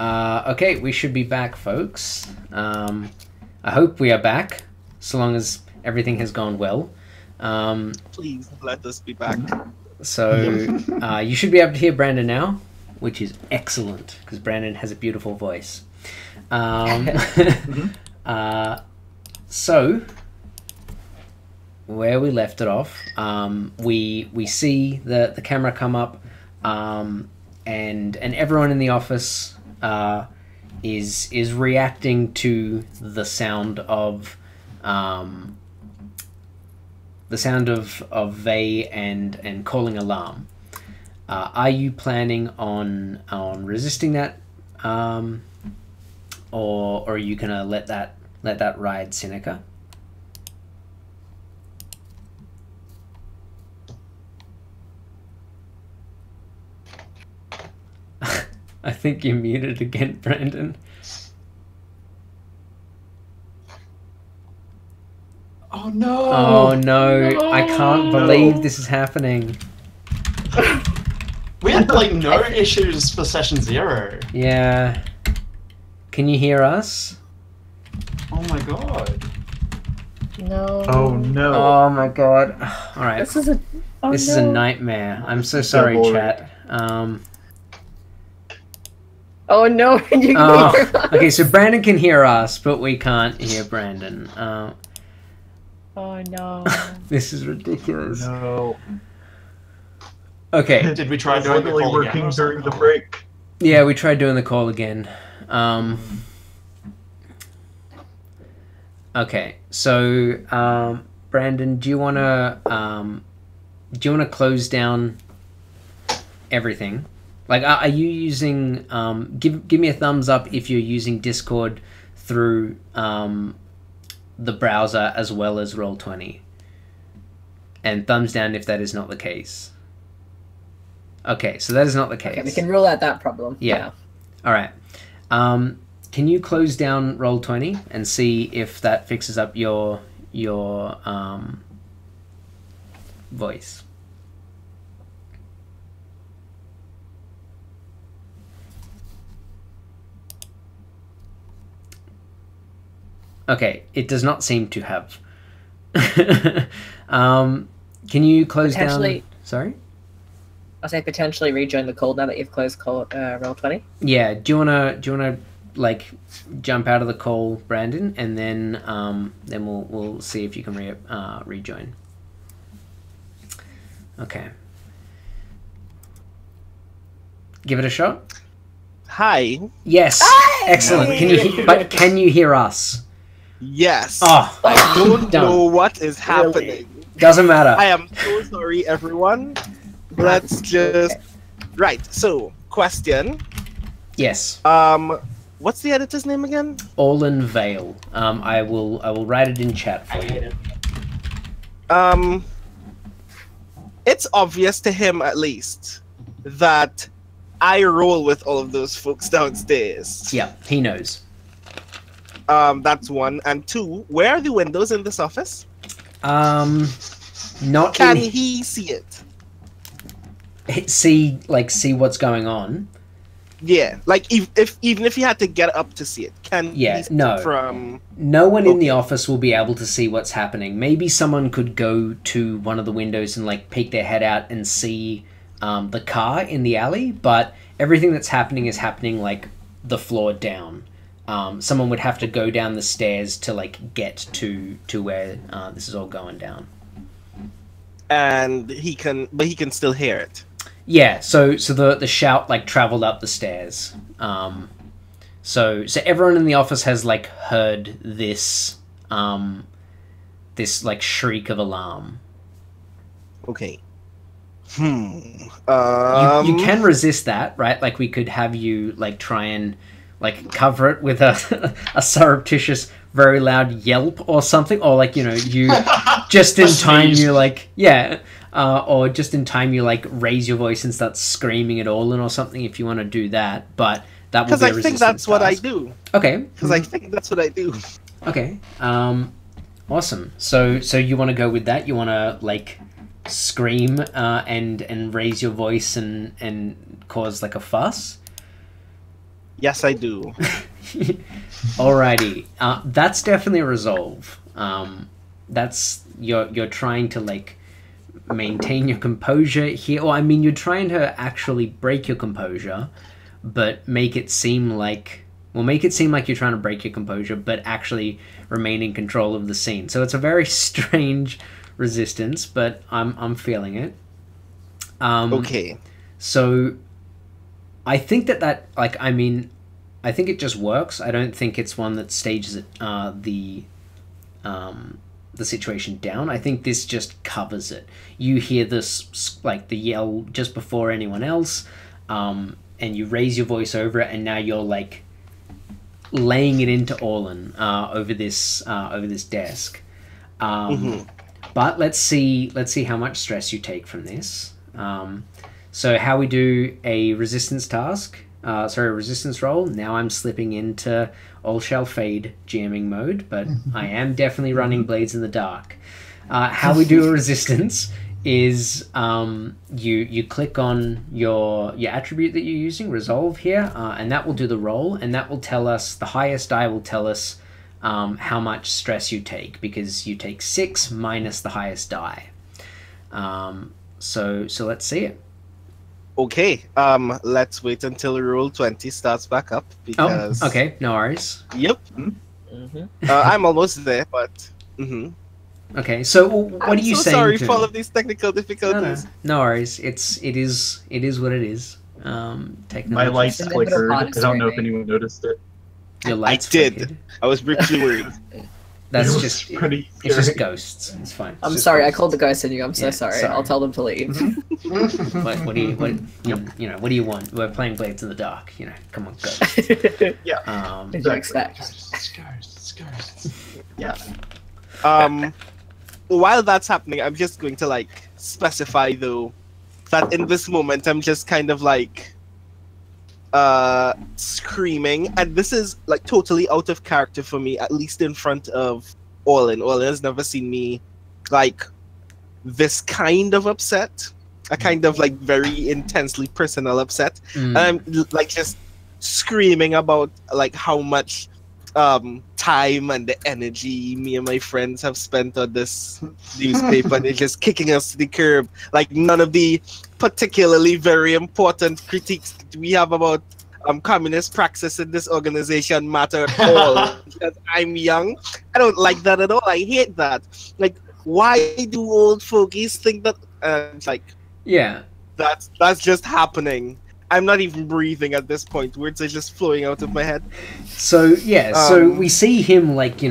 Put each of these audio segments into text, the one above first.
Okay, we should be back, folks. I hope we are back, so long as everything has gone well. Please let us be back. So, you should be able to hear Brandon now, which is excellent, because Brandon has a beautiful voice. So, where we left it off, we see the camera come up, and everyone in the office is reacting to the sound of Vey and calling alarm. Are you planning on resisting that, or are you gonna let that ride, Seneca? I think you're muted again, Brandon. Oh no! Oh no! I can't believe this is happening. We had like no issues for session 0. Yeah. Can you hear us? Oh my god. No. Oh no. Oh my god. All right. This is a. Oh, This is a nightmare. I'm so sorry, Double chat. Oh no! You can hear us. Okay, so Brandon can hear us, but we can't hear Brandon. Oh no. This is ridiculous. No. Okay. Did we try It's doing the literally call working again or during the something? break. Yeah, we tried doing the call again. Okay, so Brandon, do you wanna close down everything? Like, are you using? Give me a thumbs up if you're using Discord through the browser as well as Roll20, and thumbs down if that is not the case. Okay, so that is not the case. Okay, we can rule out that problem. Yeah. All right. Can you close down Roll20 and see if that fixes up your voice? Okay, it does not seem to have. Can you close down? Sorry? I'll say potentially rejoin the call now that you've closed Roll20. Yeah. Do you wanna like jump out of the call, Brandon, and then we'll see if you can rejoin. Okay. Give it a shot. Hi. Yes. Excellent. Can you hear us? Yes. Oh, I don't done. know what is happening. Doesn't matter. I am so sorry, everyone. Let's just... Right, so, question. Yes. What's the editor's name again? Skovlan Vale. I will write it in chat for you. It's obvious to him, at least, that I roll with all of those folks downstairs. Yeah, he knows. That's one. And two, where are the windows in this office? Not Can in... he see it? See what's going on. Yeah, like even if he had to get up to see it, can he see it from... No one in the office will be able to see what's happening. Maybe someone could go to one of the windows and like peek their head out and see the car in the alley, but everything that's happening is happening like the floor down. Someone would have to go down the stairs to like get to where this is all going down. And he can still hear it. Yeah, so the shout like traveled up the stairs. So everyone in the office has like heard this this like shriek of alarm. Okay. You can resist that, right? Like we could have you like try and like cover it with a surreptitious, very loud yelp or something, or like you just in time you like or just in time you like raise your voice and start screaming at Orlin or something if you want to do that. But that will be a resistance. Because I think that's what I do. Okay. Because I think that's what I do. Okay. Awesome. So you want to go with that? You want to like scream and raise your voice and cause like a fuss? Yes, I do. Alrighty, that's definitely a resolve. That's you're trying to like maintain your composure here, or I mean, you're trying to actually break your composure, but make it seem like you're trying to break your composure, but actually remain in control of the scene. So it's a very strange resistance, but I'm feeling it. Okay. So I think that like, I mean, I think it just works. I don't think it's one that stages it, the situation down. I think this just covers it. You hear this, like, the yell just before anyone else, and you raise your voice over it, and now you're like laying it into Orlin over this desk. But let's see how much stress you take from this. So how we do a resistance task, resistance roll. Now I'm slipping into all shall fade jamming mode, but I am definitely running Blades in the Dark. How we do a resistance is you click on your attribute that you're using, resolve here, and that will do the roll, and that will tell us, the highest die will tell us how much stress you take, because you take 6 minus the highest die. So let's see it. Okay, let's wait until roll 20 starts back up, because... Oh, okay, no worries. Yep. I'm almost there, but... Okay, so what are you saying? I'm so sorry for all of these technical difficulties. No worries. It is what it is. Technology. My lights flickered. I don't know if anyone noticed it. Your lights flickered. Flickered. I was briefly worried. That's just pretty. It's just ghosts. It's fine. I'm sorry. Ghosts. I called the ghosts in you. I'm so sorry. I'll tell them to leave. What do you want? We're playing Blades in the Dark. Come on, ghosts. Yeah. What did you expect? Ghosts. Yeah. While that's happening, I'm just going to like specify though that in this moment I'm just kind of like screaming, and this is like totally out of character for me, at least in front of Orlin. Orlin has never seen me like this kind of upset, a kind of like very intensely personal upset. And I'm like just screaming about like how much time and the energy me and my friends have spent on this newspaper, and it's just kicking us to the curb. Like none of the particularly very important critiques we have about communist praxis in this organization matter at all. Because I'm young, I don't like that at all. I hate that. Like, why do old fogies think that? Like, yeah, that's just happening. I'm not even breathing at this point. Words are just flowing out of my head. So, yeah, so we see him, like,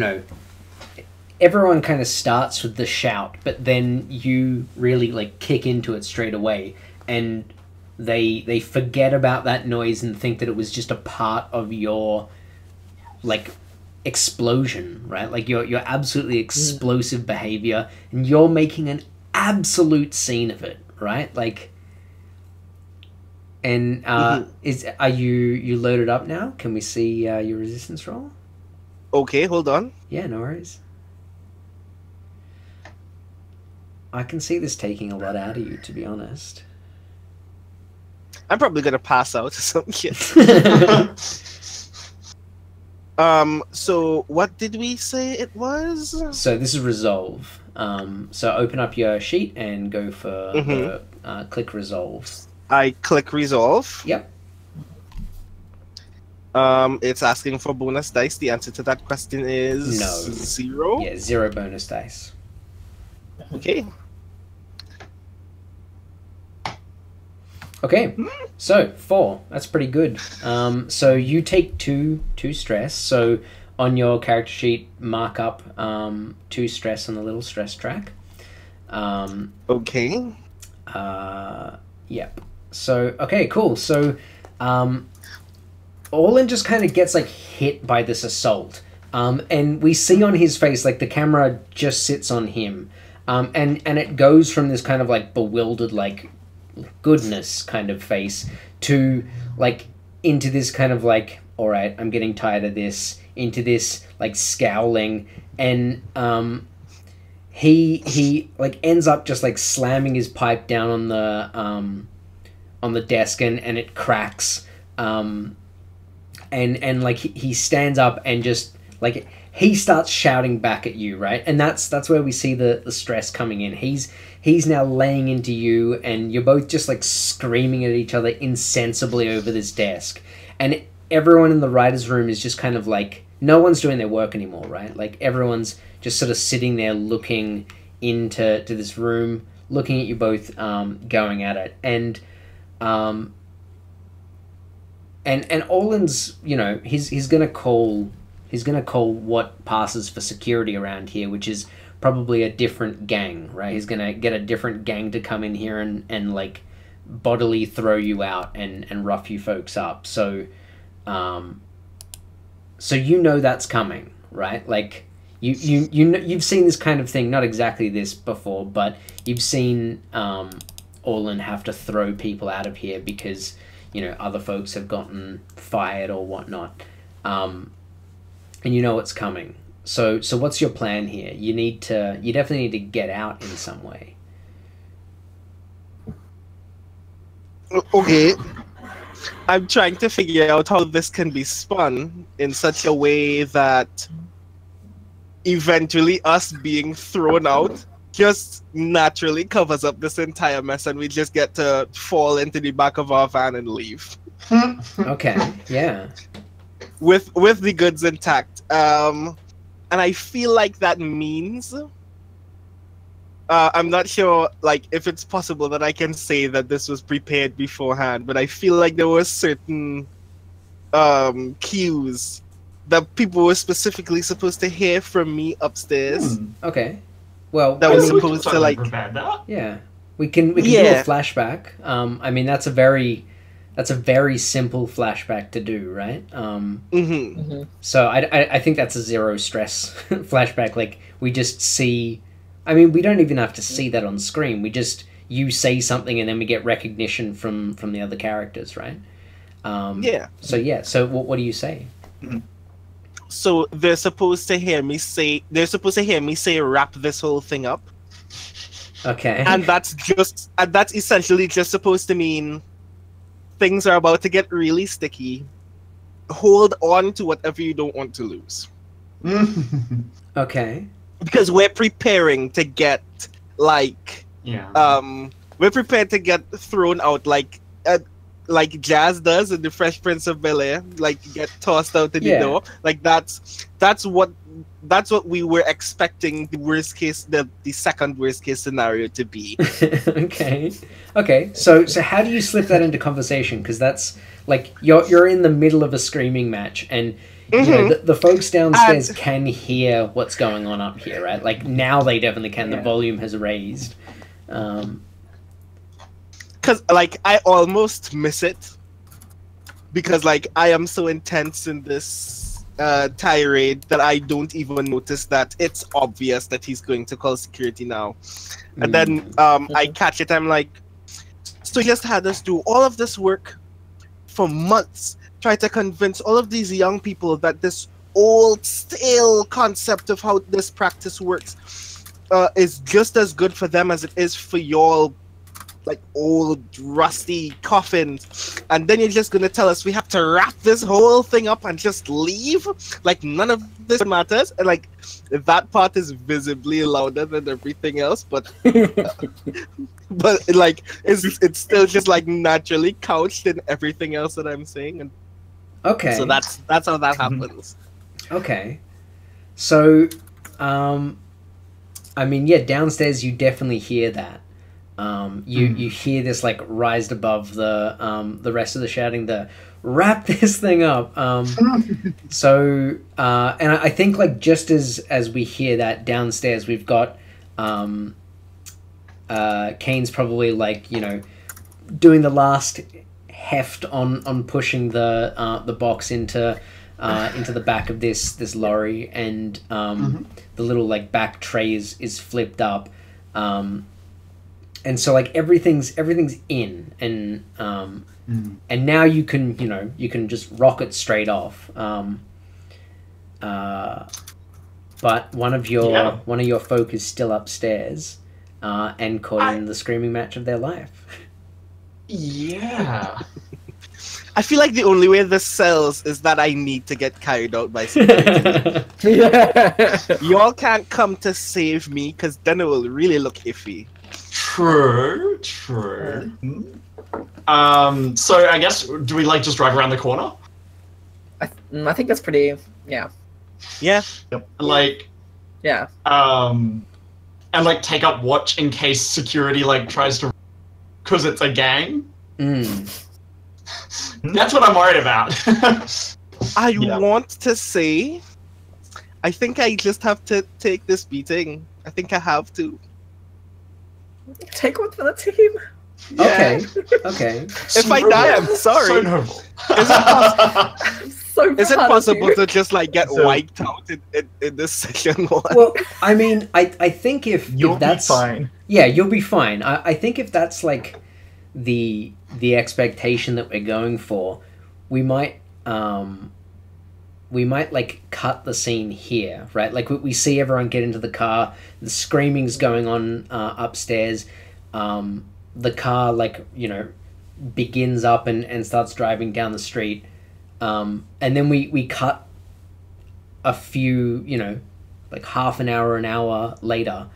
everyone kind of starts with the shout, but then you really, like, kick into it straight away, and they forget about that noise and think that it was just a part of your, like, explosion, right? Like, your absolutely explosive behavior, and you're making an absolute scene of it, right? Like... And are you loaded up now? Can we see your resistance roll? Okay, hold on. Yeah, no worries. I can see this taking a lot out of you, to be honest. I'm probably gonna pass out or something. So what did we say it was? So this is resolve. So open up your sheet and go for the, click resolve. I click resolve. Yep. It's asking for bonus dice. The answer to that question is no. 0. Yeah, 0 bonus dice. Okay. Okay, so 4. That's pretty good. So you take 2 stress. So on your character sheet, mark up 2 stress on the little stress track. Okay. Yep. So, okay, cool. So, Orlin just kind of gets, like, hit by this assault. And we see on his face, like, the camera just sits on him. And it goes from this kind of, like, bewildered, like, goodness kind of face to, like, into this kind of, like, all right, I'm getting tired of this, into this, like, scowling. And, he like ends up just like slamming his pipe down on the desk, and it cracks, and and like he stands up and just like he starts shouting back at you, right? And that's where we see the stress coming in. He's now laying into you, and you're both just like screaming at each other insensibly over this desk. And everyone in the writer's room is just kind of like, no one's doing their work anymore, right? Like everyone's just sort of sitting there looking into this room, looking at you both going at it. And Orland's, you know, he's gonna call what passes for security around here, which is probably a different gang, right? He's gonna get a different gang to come in here and like bodily throw you out and rough you folks up. So you know that's coming, right? Like you've seen this kind of thing, not exactly this before, but you've seen Orland have to throw people out of here because, you know, other folks have gotten fired or whatnot. And you know it's coming. So what's your plan here? You definitely need to get out in some way. Okay. I'm trying to figure out how this can be spun in such a way that eventually us being thrown out just naturally covers up this entire mess and we just get to fall into the back of our van and leave. Okay, yeah. With the goods intact. And I feel like that means I'm not sure like if it's possible that I can say that this was prepared beforehand, but I feel like there were certain cues that people were specifically supposed to hear from me upstairs. Okay. Well, that was supposed to like yeah. We can do a flashback. I mean that's a very simple flashback to do, right? So I think that's a zero stress flashback. Like we just see, I mean, we don't even have to see that on screen. You say something and then we get recognition from the other characters, right? Yeah. So what do you say? So they're supposed to hear me say wrap this whole thing up. Okay. And that's essentially just supposed to mean things are about to get really sticky. Hold on to whatever you don't want to lose. Okay. Because we're preparing to get we're prepared to get thrown out like Jazz does in the Fresh Prince of Bel-Air, like get tossed out the door. Like that's what we were expecting the second worst case scenario to be. Okay. So how do you slip that into conversation? Because that's like you're in the middle of a screaming match, and you know the folks downstairs can hear what's going on up here, right? Like now they definitely can. The volume has raised. Because like I almost miss it because like I am so intense in this tirade that I don't even notice that it's obvious that he's going to call security now. And then I catch it. I'm like, so he just had us do all of this work for months, try to convince all of these young people that this old stale concept of how this practice works is just as good for them as it is for y'all, like old rusty coffins, and then you're just gonna tell us we have to wrap this whole thing up and just leave? Like none of this matters? And like that part is visibly louder than everything else, but but like it's still just like naturally couched in everything else that I'm saying. And so that's how that happens. Okay, so I mean, yeah, downstairs you definitely hear that. You hear this like rised above the rest of the shouting, the wrap this thing up. So and I think like just as we hear that downstairs, we've got Kane's probably like, you know, doing the last heft on pushing the box into the back of this lorry, and the little like back tray is flipped up. And so like everything's in, and now you can just rock it straight off. But one of your folk is still upstairs, and caught in the screaming match of their life. Yeah. I feel like the only way this sells is that I need to get carried out by security. Y'all can't come to save me, because then it will really look iffy. True. So I guess, do we like just drive around the corner? I think that's pretty. Yeah. Yeah. Yep. Like. Yeah. And like take up watch in case security like tries to, because it's a gang. That's what I'm worried about. I want to say, I think I just have to take this beating. I think I have to. Take one for the team. Okay. Okay. If I die, I'm sorry. So noble. Is it possible to just like get wiped out in this session one? Well, I mean, I think if that's be fine. Yeah, you'll be fine. I think if that's like the expectation that we're going for, we might like cut the scene here, right? Like we see everyone get into the car, the screaming's going on upstairs, the car like, you know, begins up and starts driving down the street, and then we cut a few, you know, like half an hour later,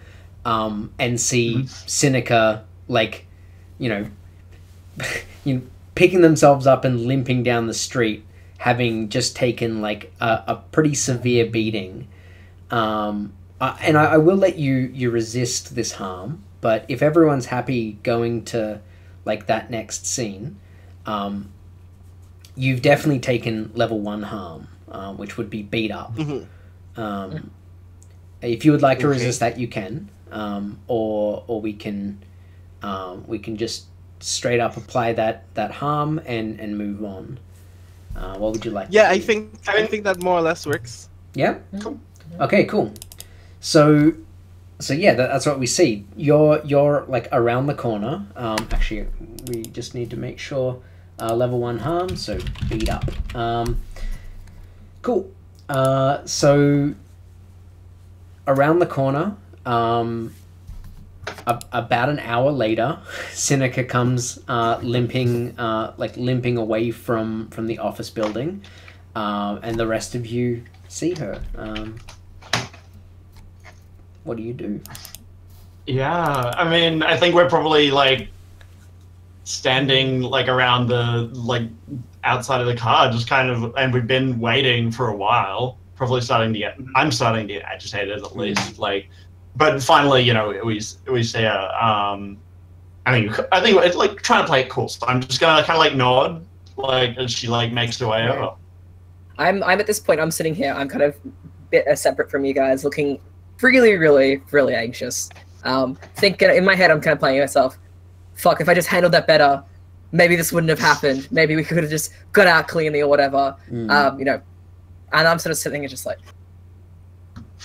and see Seneca like, you know, picking themselves up and limping down the street, having just taken like a pretty severe beating. And I will let you resist this harm, but if everyone's happy going to like that next scene, you've definitely taken level 1 harm, which would be beat up. If you would like to resist that, you can, or we can just straight up apply that harm and move on. What would you like? Yeah, I think that more or less works. Yeah. Cool. Okay. Cool. So yeah, that's what we see. You're like around the corner. Actually, we just need to make sure level 1 harm. So beat up. Cool. So around the corner. About an hour later, Seneca comes limping away from the office building, and the rest of you see her. What do you do? Yeah, I mean, I think we're probably like standing like around the like outside of the car, just kind of, and we've been waiting for a while. Probably I'm starting to get agitated at least, like. But finally, you know, we say, I think it's like trying to play it cool. So I'm just gonna kind of like nod, like as she like makes her way over. I'm at this point. I'm sitting here. I'm kind of a bit separate from you guys, looking really, really, really anxious. Thinking in my head, I'm kind of playing myself. Fuck! If I just handled that better, maybe this wouldn't have happened. Maybe we could have just got out cleanly or whatever. You know, and I'm sort of sitting here just like.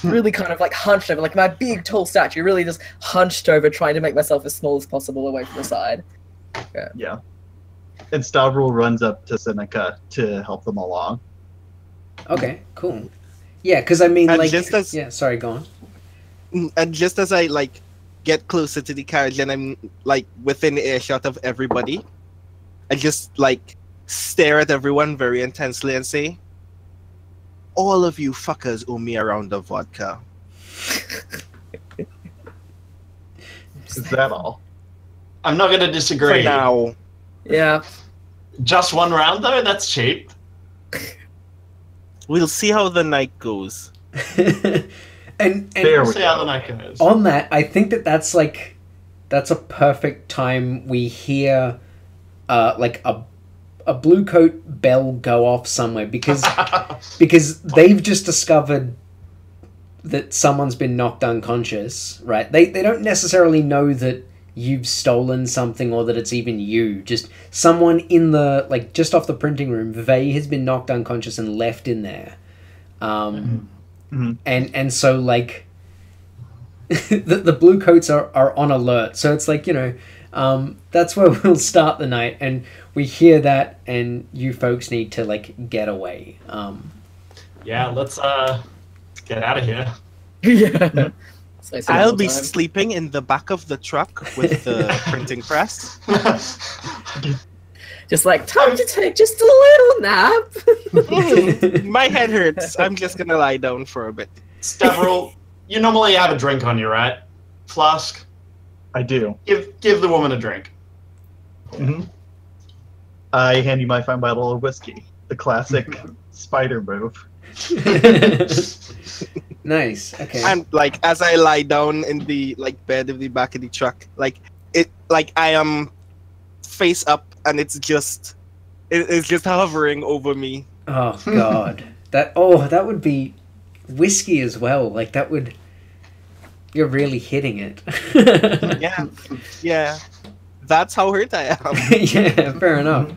Really kind of like hunched over, like my big tall statue, really just hunched over, trying to make myself as small as possible away from the side. Yeah. And Stavril runs up to Seneca to help them along. Okay, cool. Yeah, because I mean, and like, yeah, sorry, go on. And just as I like get closer to the carriage and I'm like within earshot of everybody, I just like stare at everyone very intensely and say, all of you fuckers owe me a round of vodka. Is that all? I'm not going to disagree. For now. Yeah. Just 1 round, though? That's cheap. We'll see how the night goes. and we'll see how the night goes. On that, I think that's a perfect time we hear like a blue coat bell go off somewhere because they've just discovered that someone's been knocked unconscious, right? They don't necessarily know that you've stolen something or that it's even you. Just someone in the, like, just off the printing room, Vey has been knocked unconscious and left in there. And so, like, the blue coats are on alert. So it's like, you know, that's where we'll start the night, and we hear that, and you folks need to like get away. Yeah, let's get out of here. Yeah. I'll be sleeping in the back of the truck with the printing press. Just like, time to take just a little nap. My head hurts. I'm just gonna lie down for a bit. Stavro, you normally have a drink on you, right? Flask. I do. Give the woman a drink. Mm-hmm. I hand you my fine bottle of whiskey. The classic spider move. Nice. Okay. And like as I lie down in the bed of the back of the truck, I am face up and it's just hovering over me. Oh God. that would be whiskey as well. Like that would. You're really hitting it. Yeah. That's how hurt I am. Yeah, fair enough.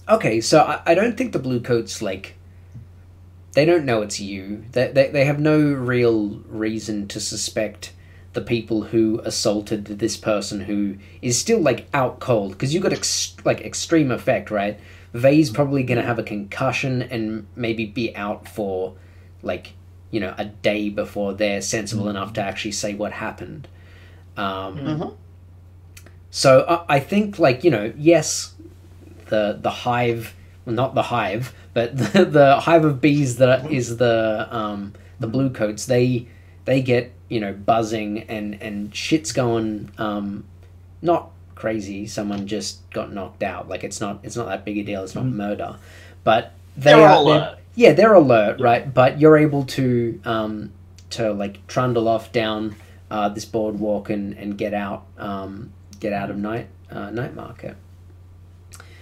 Okay, so I don't think the Bluecoats, like, they don't know it's you. They have no real reason to suspect the people who assaulted this person who is still, like, out cold. Because you got, extreme effect, right? Vay's probably going to have a concussion and maybe be out for, like, a day before they're sensible enough to actually say what happened. So I think, yes, the hive, well, not the hive, but the hive of bees that is the Bluecoats, they get, buzzing and shit's going, not crazy. Someone just got knocked out. Like, it's not that big a deal. It's not murder. But they're alert. Yeah, they're alert, right? But you're able to trundle off down this boardwalk and get out of night market.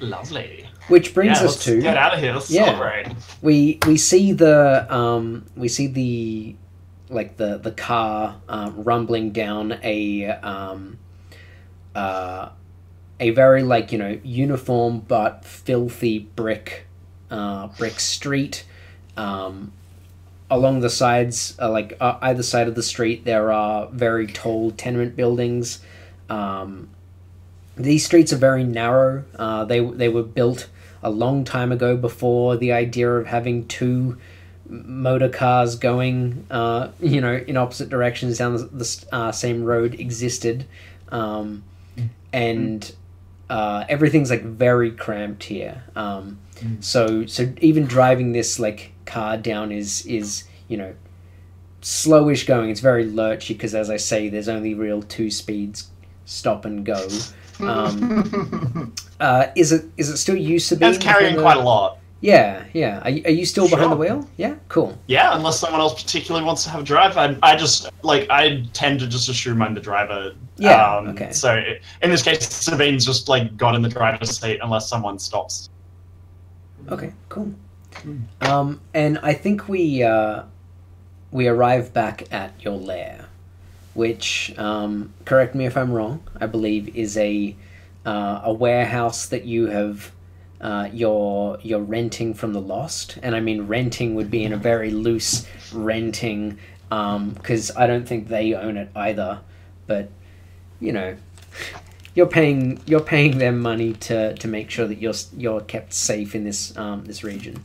Lovely. Which brings us to get out of here. Let's celebrate. We see the car rumbling down a very uniform but filthy brick street. Along the sides, either side of the street, there are very tall tenement buildings. These streets are very narrow. They were built a long time ago, before the idea of having two motor cars going, in opposite directions down the same road existed. And everything's very cramped here. So even driving this car down is slowish going. It's very lurchy because, as I say, there's only real 2 speeds, stop and go. Is it still you, Sabine? It's carrying quite a lot. Yeah. Are you still behind the wheel? Yeah, cool. Yeah, unless someone else particularly wants to have a drive. I tend to just assume I'm the driver. Yeah. Okay. So in this case, Sabine's just got in the driver's seat unless someone stops. Okay, cool. And I think we arrive back at your lair, which, correct me if I'm wrong, I believe is a warehouse that you have, you're renting from the Lost. And I mean, renting would be in a very loose renting, because I don't think they own it either. But, you're paying them money to make sure that you're kept safe in this region.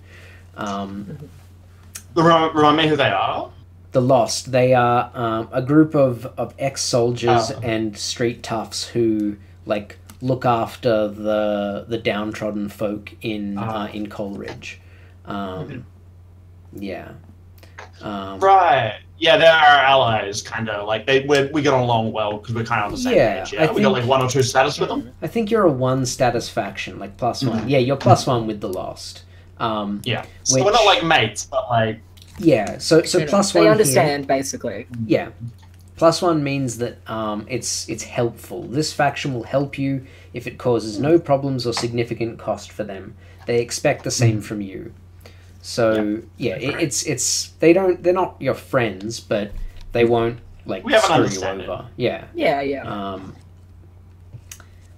Remind me who they are? The Lost. They are a group of ex-soldiers and street toughs who look after the downtrodden folk in Coleridge. Yeah. Right. Yeah, they're our allies, kind of. We get along well because we're kind of on the same page. Yeah, we got 1 or 2 status with them. I think you're a 1 status faction, +1. Yeah, you're +1 with the Lost. Yeah. So we're not mates, but yeah. So +1. They understand here, basically. Yeah. +1 means that it's helpful. This faction will help you if it causes no problems or significant cost for them. They expect the same from you. So they're not your friends, but they won't screw you over. Yeah. Yeah.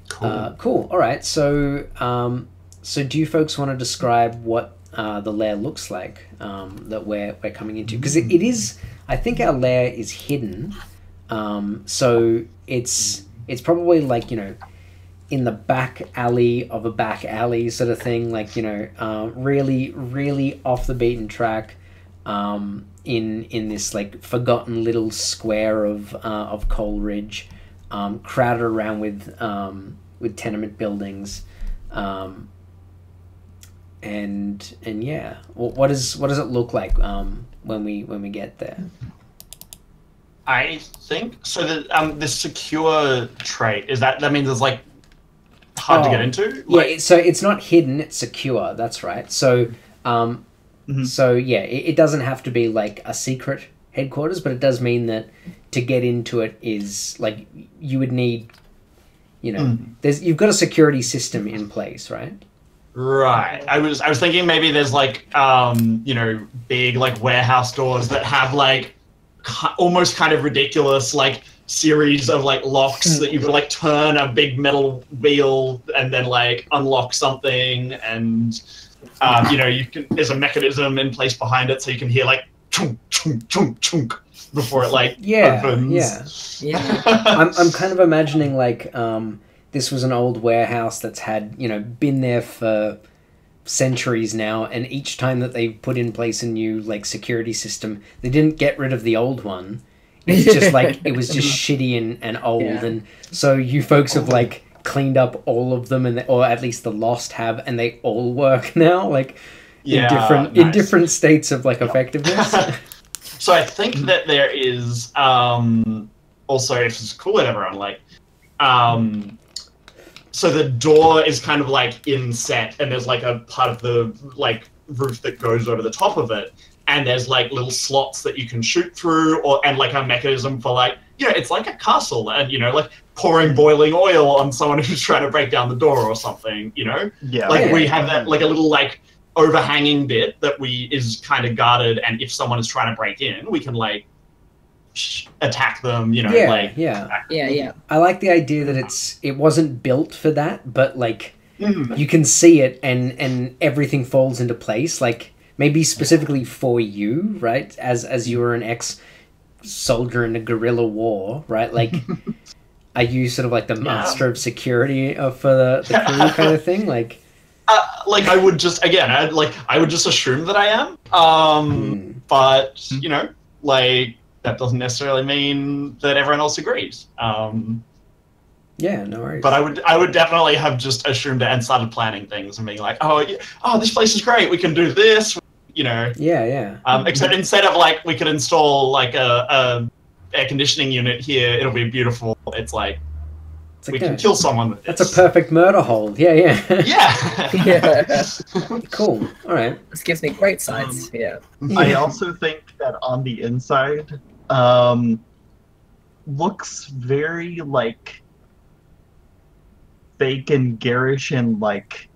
Cool. Cool. All right. So do you folks want to describe what the lair looks like that we're coming into? Because it is, I think our lair is hidden. So it's probably in the back alley of a back alley sort of thing, really, really off the beaten track, in this forgotten little square of Coleridge, crowded around with tenement buildings. And yeah, what does it look like when we get there? I think so. The secure trait that means it's like hard to get into. Like, yeah, so it's not hidden; it's secure. That's right. So, so yeah, it doesn't have to be like a secret headquarters, but it does mean that to get into it is like you would need, you've got a security system in place, right? Right. I was thinking maybe there's like big like warehouse doors that have like almost kind of ridiculous like series of like locks that you can like turn a big metal wheel and then like unlock something, and there's a mechanism in place behind it so you can hear like chunk chunk chunk chunk before it like opens. Yeah. I'm kind of imagining like this was an old warehouse that's had been there for centuries now, and each time that they put in place a new like security system, they didn't get rid of the old one. It's just like it was just shitty and old, and so you folks have like cleaned up all of them, or at least the Lost have, and they all work now, like in different states of like effectiveness. So I think that there is also, if it's cool with everyone, like so the door is kind of like inset, and there's like a part of the like roof that goes over the top of it, and there's like little slots that you can shoot through, and like a mechanism for like it's like a castle, and like pouring boiling oil on someone who's trying to break down the door or something. We have that like a little like overhanging bit that is kind of guarded, and if someone is trying to break in, we can like attack them. I like the idea that it wasn't built for that, but like you can see it, and everything falls into place, like maybe specifically for you, right, as you were an ex-soldier in a guerrilla war, right? Like are you sort of like the master of security for the crew kind of thing, like I would just I would just assume that I am, but like that doesn't necessarily mean that everyone else agrees. Yeah, no worries. But I would definitely have just assumed it and started planning things and being like, oh, this place is great. We can do this. Except instead of like we could install like a air conditioning unit here, it'll be beautiful. It's like we can kill someone with this. That's a perfect murder hole. Yeah. Cool. All right. This gives me great sights. I also think that on the inside, looks very like fake and garish, and like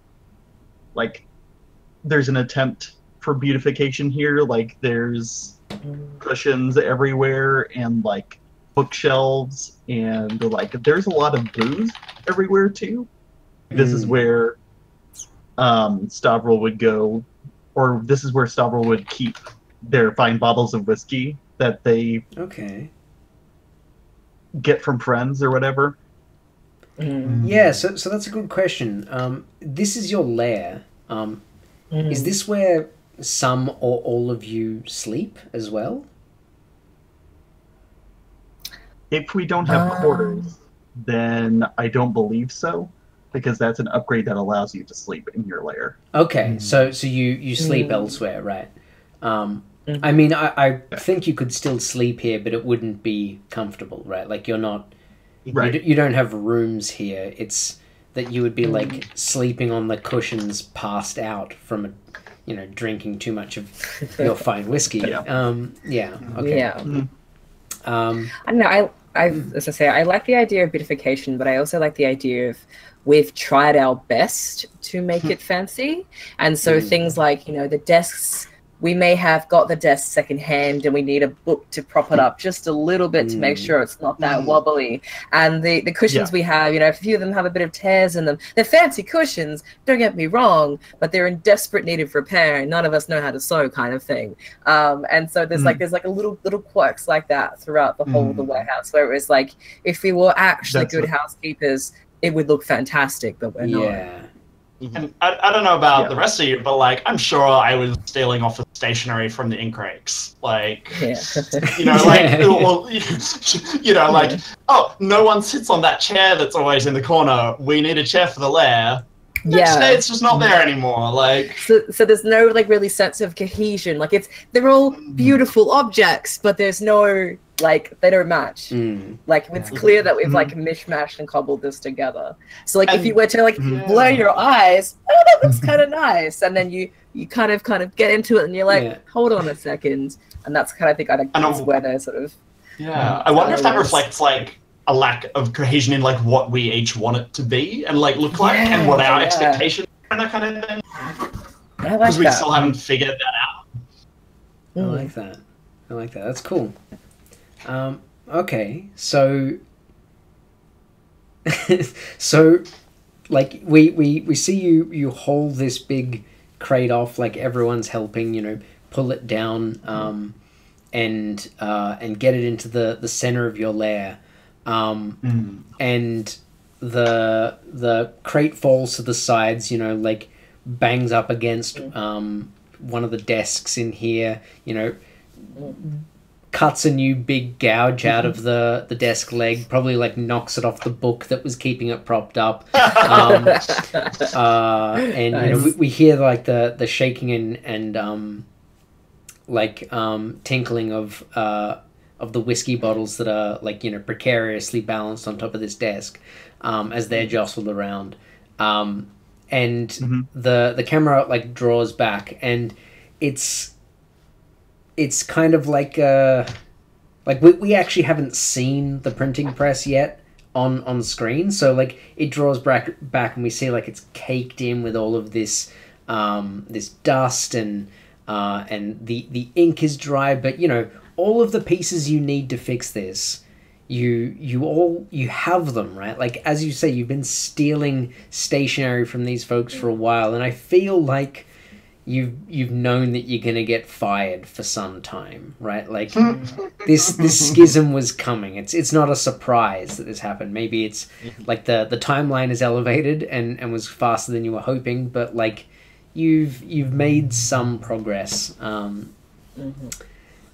there's an attempt for beautification here. Like there's cushions everywhere, and like bookshelves, and like there's a lot of booze everywhere too. This is where Stavro would go, or this is where Stavro would keep their fine bottles of whiskey that they get from friends or whatever. Yeah, so that's a good question. This is your lair. Is this where some or all of you sleep as well? If we don't have quarters, then I don't believe so, because that's an upgrade that allows you to sleep in your lair. Okay, so you sleep elsewhere, right? I mean, I think you could still sleep here, but it wouldn't be comfortable, right? Like you're not, you don't have rooms here. It's that you would be like sleeping on the cushions, passed out from drinking too much of your fine whiskey. Okay. I don't know. As I say, I like the idea of beautification, but I also like the idea of we've tried our best to make it fancy. And so things like, the desks, we may have got the desk secondhand and we need a book to prop it up just a little bit to make sure it's not that wobbly. And the cushions we have, a few of them have a bit of tears in them. They're fancy cushions, don't get me wrong, but they're in desperate need of repair, and none of us know how to sew, kind of thing. And so there's like a little quirks like that throughout the whole of the warehouse, where it was like, if we were actually good housekeepers, it would look fantastic, but we're not. And I don't know about the rest of you, but like I'm sure I was stealing off the stationery from the ink rakes, like like oh, no one sits on that chair that's always in the corner. We need a chair for the lair. Next day, it's just not there anymore. Like, so there's no like really sense of cohesion. Like they're all beautiful objects, but there's no like they don't match. Like it's clear that we've like mishmashed and cobbled this together. So like if you were to like blur your eyes, oh, that looks kind of nice, and then you kind of get into it, and you're like, hold on a second, and that's kind of I think that's where they're sort of. Yeah, I wonder if that reflects like a lack of cohesion in like what we each want it to be and like look like and what our expectations are and that kind of thing. Because we still haven't figured that out. I like that. That's cool. Okay, so so like we see you hold this big crate off, like everyone's helping, you know, pull it down and get it into the center of your lair. And the crate falls to the sides, you know, like bangs up against one of the desks in here, you know, cuts a new big gouge out of the desk leg, probably like knocks it off the book that was keeping it propped up. And you know, we hear like the shaking and tinkling of the whiskey bottles that are like, you know, precariously balanced on top of this desk as they're jostled around. And the camera like draws back, and it's kind of like we actually haven't seen the printing press yet on screen, so like it draws back and we see like it's caked in with all of this this dust and the ink is dry, but you know, all of the pieces you need to fix this, you have them, right? Like, as you say, you've been stealing stationery from these folks for a while, and I feel like you've known that you're gonna get fired for some time, right? Like, this schism was coming. It's not a surprise that this happened. Maybe it's like the timeline is elevated and was faster than you were hoping, but like you've made some progress.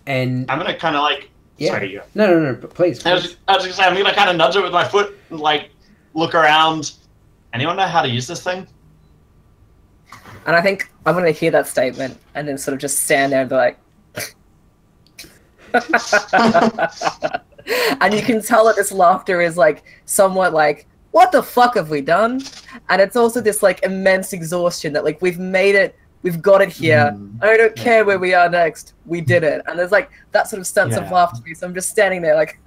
And I'm gonna kind of like. Sorry, you. No, please. I was gonna say, I'm gonna kind of nudge it with my foot and like look around. Anyone know how to use this thing? And I think I'm gonna hear that statement and then sort of just stand there and be like. And you can tell that this laughter is like somewhat like, what the fuck have we done? And it's also this like immense exhaustion that like we've made it. We've got it here. I don't care where we are next. We did it. And there's like that sort of sense of laughter to me. So I'm just standing there like.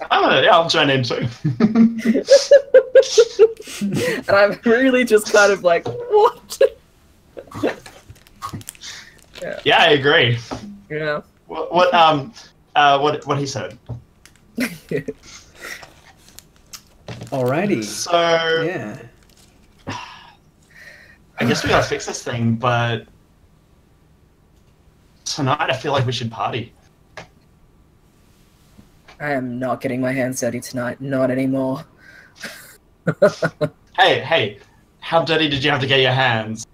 I'll join in too. And I'm really just kind of like, what? Yeah, I agree. Yeah. What he said. Alrighty. So yeah. I guess we gotta fix this thing, but tonight I feel like we should party. I am not getting my hands dirty tonight. Not anymore. Hey, how dirty did you have to get your hands?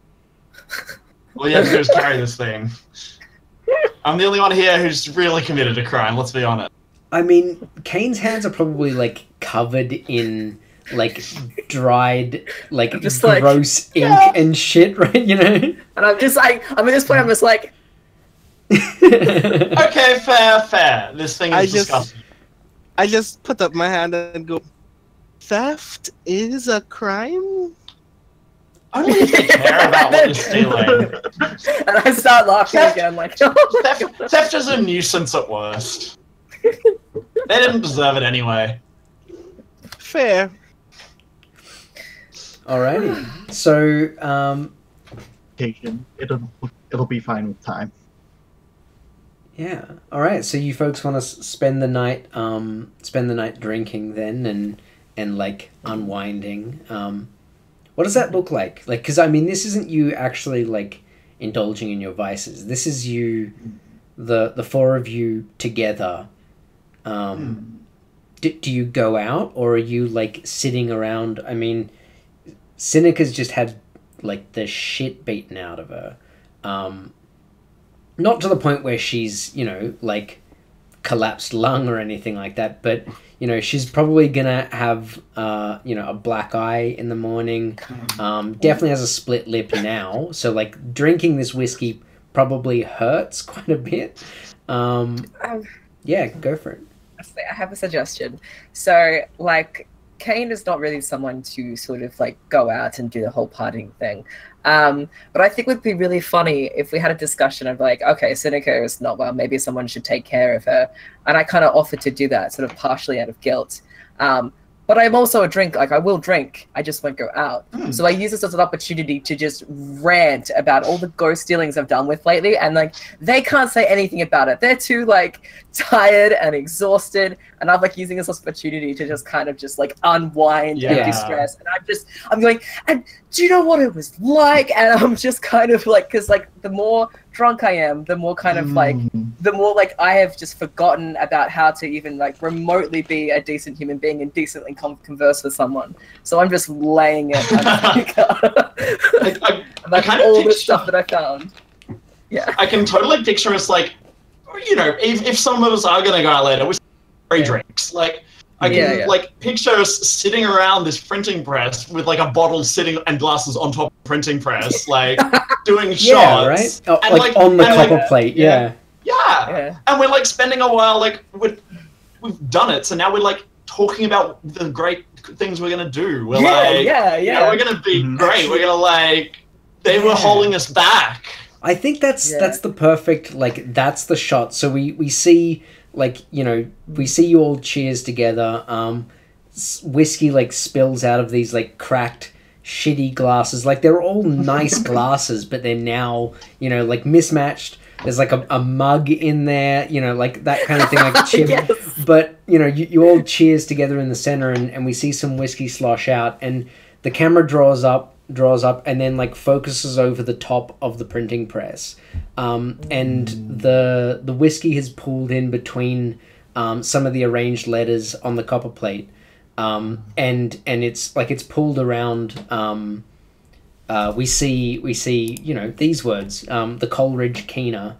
All you have to do is carry this thing. I'm the only one here who's really committed to crime, let's be honest. I mean, Kane's hands are probably like covered in like dried, like just gross ink and shit, right? You know? And I'm just like, at this point, I'm just like. Okay, fair. This thing is disgusting. I just put up my hand and go, theft is a crime? Only if you care about what you're stealing. And I start laughing again, like. Theft is a nuisance at worst. They didn't deserve it anyway. Fair. Alrighty. So, it'll be fine with time. Yeah. All right. So you folks want to spend the night drinking then, and like unwinding. What does that look like? Like, because I mean, this isn't you actually like indulging in your vices. This is you, the four of you together. Do you go out, or are you like sitting around? I mean, Seneca's just had like the shit beaten out of her. Not to the point where she's, you know, like collapsed lung or anything like that, but you know, she's probably gonna have you know, a black eye in the morning. Definitely has a split lip now, so like drinking this whiskey probably hurts quite a bit. Yeah, go for it. I have a suggestion. So, like, Kane is not really someone to sort of like go out and do the whole partying thing. But I think it would be really funny if we had a discussion of like, okay, Seneca is not well, maybe someone should take care of her. And I kind of offered to do that sort of partially out of guilt. But I'm also a drink, like I will drink, I just won't go out. So I use this as an opportunity to just rant about all the ghost dealings I've done with lately, and like they can't say anything about it. They're too like tired and exhausted, and I'm like using this opportunity to just kind of just like unwind and distress. And I'm going, and do you know what it was like? And I'm just kind of like, because like the more drunk I am, the more kind of like, the more like I have just forgotten about how to even like remotely be a decent human being and decently converse with someone. So I'm just laying it. Like all the stuff that I found. Yeah. I can totally picture us like, you know, if some of us are going to go out later with 3 drinks, like I can like picture us sitting around this printing press with like a bottle sitting and glasses on top of the printing press, like doing shots. Yeah, right? Oh, and, like on the copper plate, Yeah, and we're like spending a while, like we've done it, so now we're like talking about the great things we're going to do. We're like, you know, we're going to be great. We're going to like, they were holding us back. I think that's the perfect, like, that's the shot. So we see, like, you know, we see you all cheers together. Whiskey, like, spills out of these, like, cracked, shitty glasses. Like, they're all nice glasses, but they're now, you know, like, mismatched. There's, like, a mug in there, you know, like, that kind of thing, like, chip. But, you know, you all cheers together in the center, and we see some whiskey slosh out, and the camera draws up, and then like focuses over the top of the printing press, and the whiskey has pulled in between some of the arranged letters on the copper plate, and it's like it's pulled around. We see you know these words, the Coleridge Keener,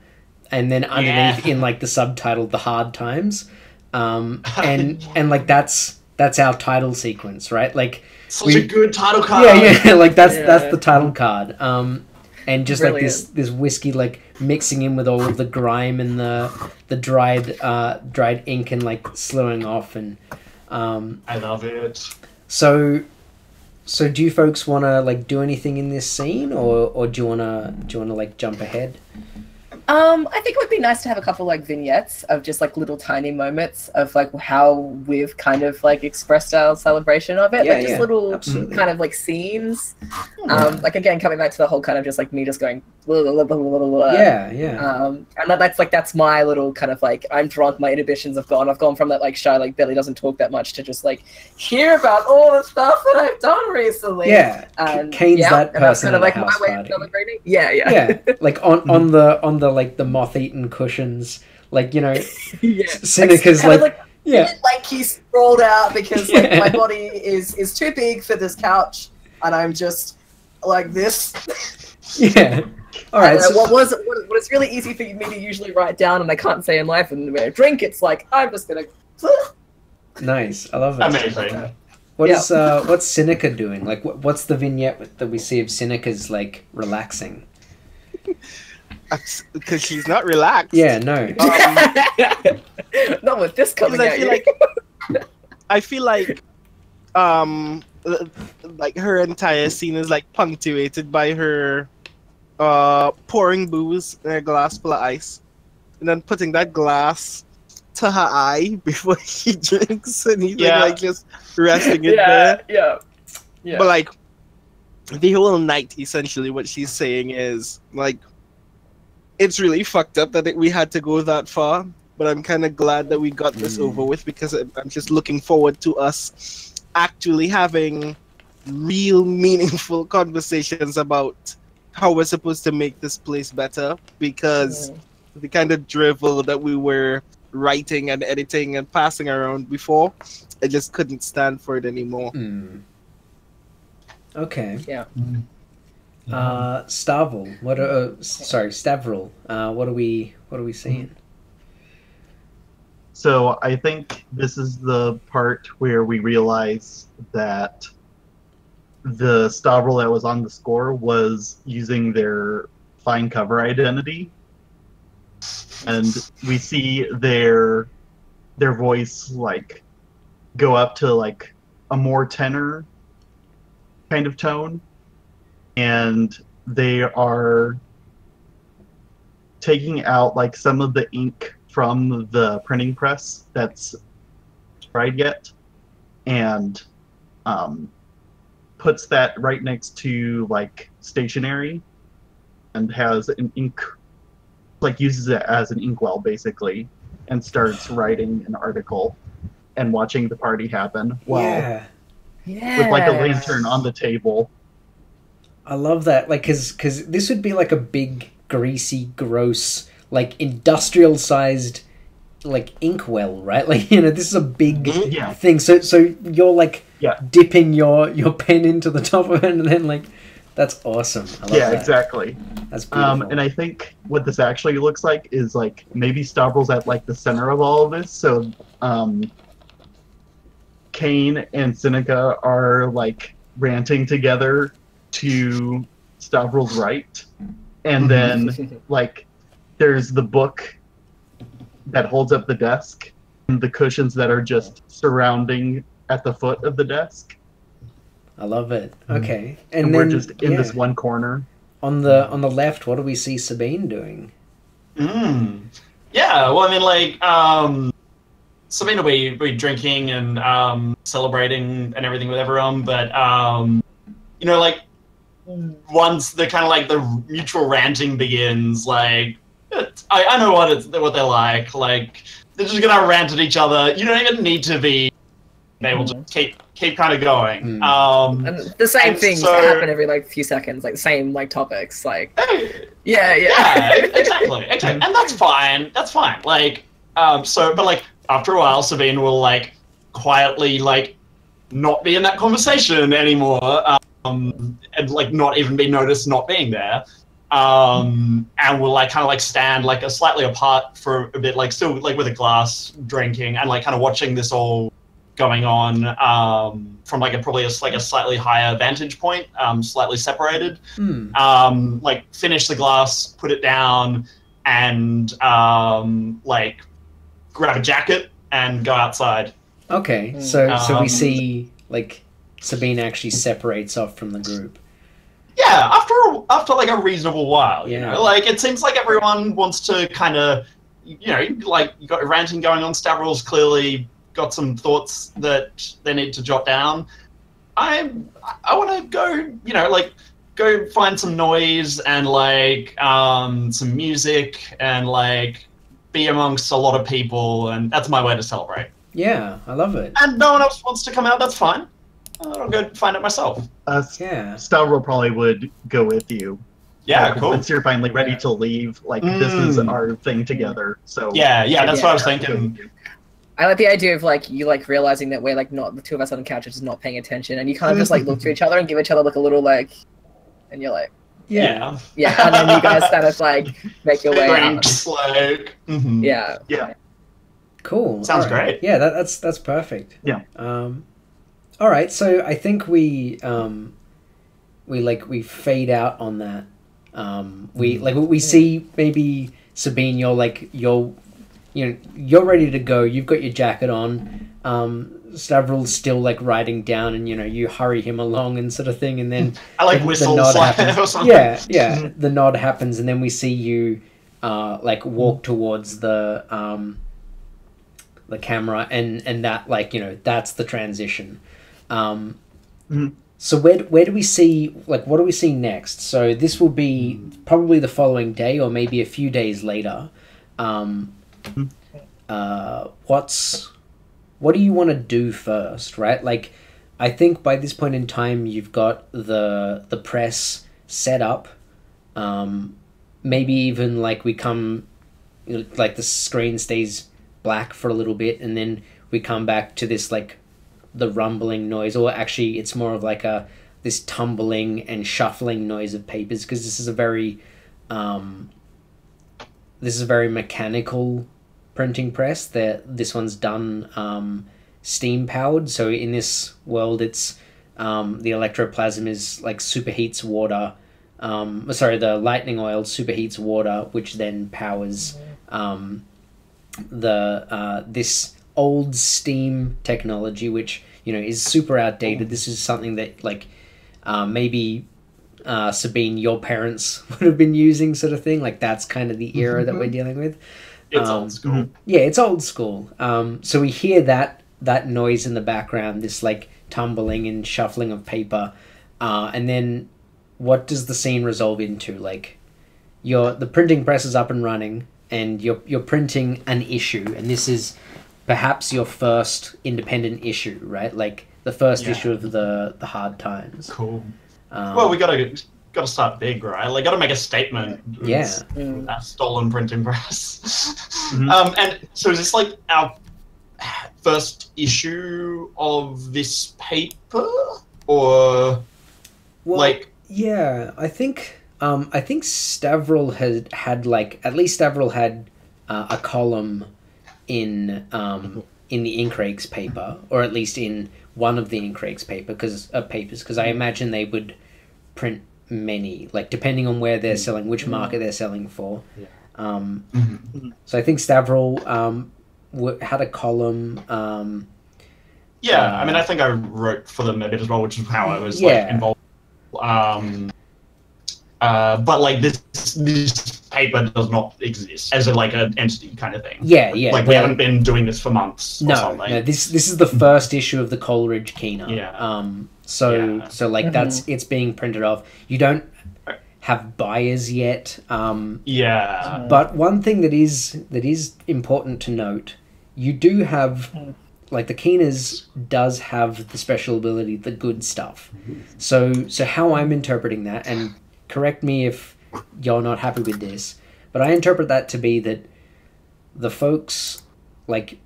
and then underneath in like the subtitle, the Hard Times, and like that's our title sequence, right? Like. Such a good title card. Yeah, like that's the title card. And just like this whiskey like mixing in with all of the grime and the dried ink and like slowing off, and I love it. So do you folks want to like do anything in this scene, or do you wanna like jump ahead? I think it would be nice to have a couple like vignettes of just like little tiny moments of like how we've kind of like expressed our celebration of it, like just little kind of like scenes. Like again, coming back to the whole kind of just like me just going blah, blah, blah, blah, blah. And that's my little kind of like I'm drunk, my inhibitions have gone. I've gone from that like shy like Billy doesn't talk that much to just like hear about all the stuff that I've done recently. Yeah, and Kane's that person. And that's kind of like my way party. of celebrating. Yeah. Like on the like the moth-eaten cushions, like, you know, Seneca's like he's sprawled out because like my body is too big for this couch, and I'm just like this. All right. What is really easy for me to usually write down, and I can't say in life, and when I drink, it's like I'm just gonna. Nice, I love it. Amazing. What's Seneca doing? Like, what's the vignette that we see of Seneca's like relaxing? Because she's not relaxed. Yeah, no. Not with this coming at you. I feel like her entire scene is like punctuated by her pouring booze in a glass full of ice, and then putting that glass to her eye before she drinks, and he's like just resting it there. Yeah. But like the whole night, essentially, what she's saying is like, it's really fucked up that we had to go that far, but I'm kind of glad that we got this over with, because I'm just looking forward to us actually having real meaningful conversations about how we're supposed to make this place better, because the kind of drivel that we were writing and editing and passing around before, I just couldn't stand for it anymore. Okay. Yeah. Stavral, Stavral, what are we seeing? So I think this is the part where we realize that the Stavro that was on the score was using their fine cover identity, and we see their voice like go up to like a more tenor kind of tone, and they are taking out like some of the ink from the printing press that's dried yet, and puts that right next to like stationery, and has an ink, like uses it as an inkwell basically, and starts writing an article and watching the party happen while with like a lantern on the table. I love that, like, because this would be like a big, greasy, gross, like industrial-sized, like inkwell, right? Like, you know, this is a big thing. So you're like dipping your pen into the top of it, and then like, that's awesome. I love that. Exactly. That's beautiful. And I think what this actually looks like is like maybe Stavro's at like the center of all of this. So Kane and Seneca are like ranting together to Stavro's right, and then like there's the book that holds up the desk and the cushions that are just surrounding at the foot of the desk. I love it. Okay, and then, we're just in this one corner. On the left, what do we see Sabine doing? Yeah, well, I mean, like, Sabine will be drinking and celebrating and everything with everyone, but you know, like, once the kind of like the mutual ranting begins, like, I know what they're like. Like, they're just gonna rant at each other. You don't even need to be. They will just keep kind of going. And the same things happen every like few seconds, like same like topics, like yeah, exactly, and that's fine. That's fine. Like, but like after a while, Sabine will like quietly like not be in that conversation anymore, and like not even be noticed not being there. And we'll like kind of like stand like slightly apart for a bit, like still like with a glass drinking and like kind of watching this all going on from like probably a slightly higher vantage point, slightly separated. Like finish the glass, put it down, and like grab a jacket and go outside. Okay, so we see like Sabine actually separates off from the group. Yeah, after like a reasonable while, you know, like it seems like everyone wants to kind of, you know, like you got ranting going on. Stavro's clearly got some thoughts that they need to jot down. I want to go, you know, like go find some noise and like some music and like be amongst a lot of people, and that's my way to celebrate. Yeah, I love it. And no one else wants to come out, that's fine. I'll go find it myself. Stavro probably would go with you. Yeah, cool. Once you're finally ready to leave, like this is our thing together. So yeah, that's what I was thinking. I like the idea of like you like realizing that we're like not the two of us on the couch are just not paying attention, and you kind of just like look to each other and give each other like a little like, and you're like, yeah, and then you guys kind of like make your way out. Like, Yeah. Cool. Sounds great. Yeah, that's perfect. Yeah. All right, so I think we fade out on that. We see maybe Sabine, you're ready to go. You've got your jacket on. Stavro's still like writing down, and you hurry him along and sort of thing, and then I like whistles the nod happens. Or something. Yeah. The nod happens, and then we see you like walk towards the camera, and that that's the transition. So where do we see, like, what do we see next? So this will be probably the following day, or maybe a few days later. What do you want to do first, right? Like, I think by this point in time, you've got the press set up. Maybe even like we come, like the screen stays black for a little bit, and then we come back to this like the rumbling noise, or actually it's more of like this tumbling and shuffling noise of papers, because this is a very mechanical printing press. This one's done steam powered. So in this world, it's the electroplasm is like superheats water. The lightning oil superheats water, which then powers this old steam technology, which is super outdated. This is something that maybe Sabine, your parents would have been using, sort of thing. Like that's kind of the era that we're dealing with. It's old school. Yeah, it's old school. So we hear that noise in the background, this like tumbling and shuffling of paper, and then what does the scene resolve into? Like, the printing press is up and running, and you're printing an issue, and this is perhaps your first independent issue, right? Like the first issue of the Hard Times. Cool. Well, we gotta start big, right? Like, gotta make a statement. Yeah. That stolen printing press. And so is this like our first issue of this paper, or Yeah, I think Stavral had at least Stavral had a column in the Inkrakes paper, or at least in one of the Inkrakes papers, because I imagine they would print many, like depending on where they're selling, which market they're selling for. So I think Stavral had a column. I mean, I think I wrote for them a bit as well, which is how I was involved. But like this paper does not exist as an entity kind of thing. Yeah. Like we haven't been doing this for months. No. This is the first issue of the Coleridge Keener. Yeah. So that's it's being printed off. You don't have buyers yet. But one thing that is important to note, you do have, like, the Keeners does have the special ability, the good stuff. So how I'm interpreting that, and correct me if you're not happy with this, but I interpret that to be that the folks, like,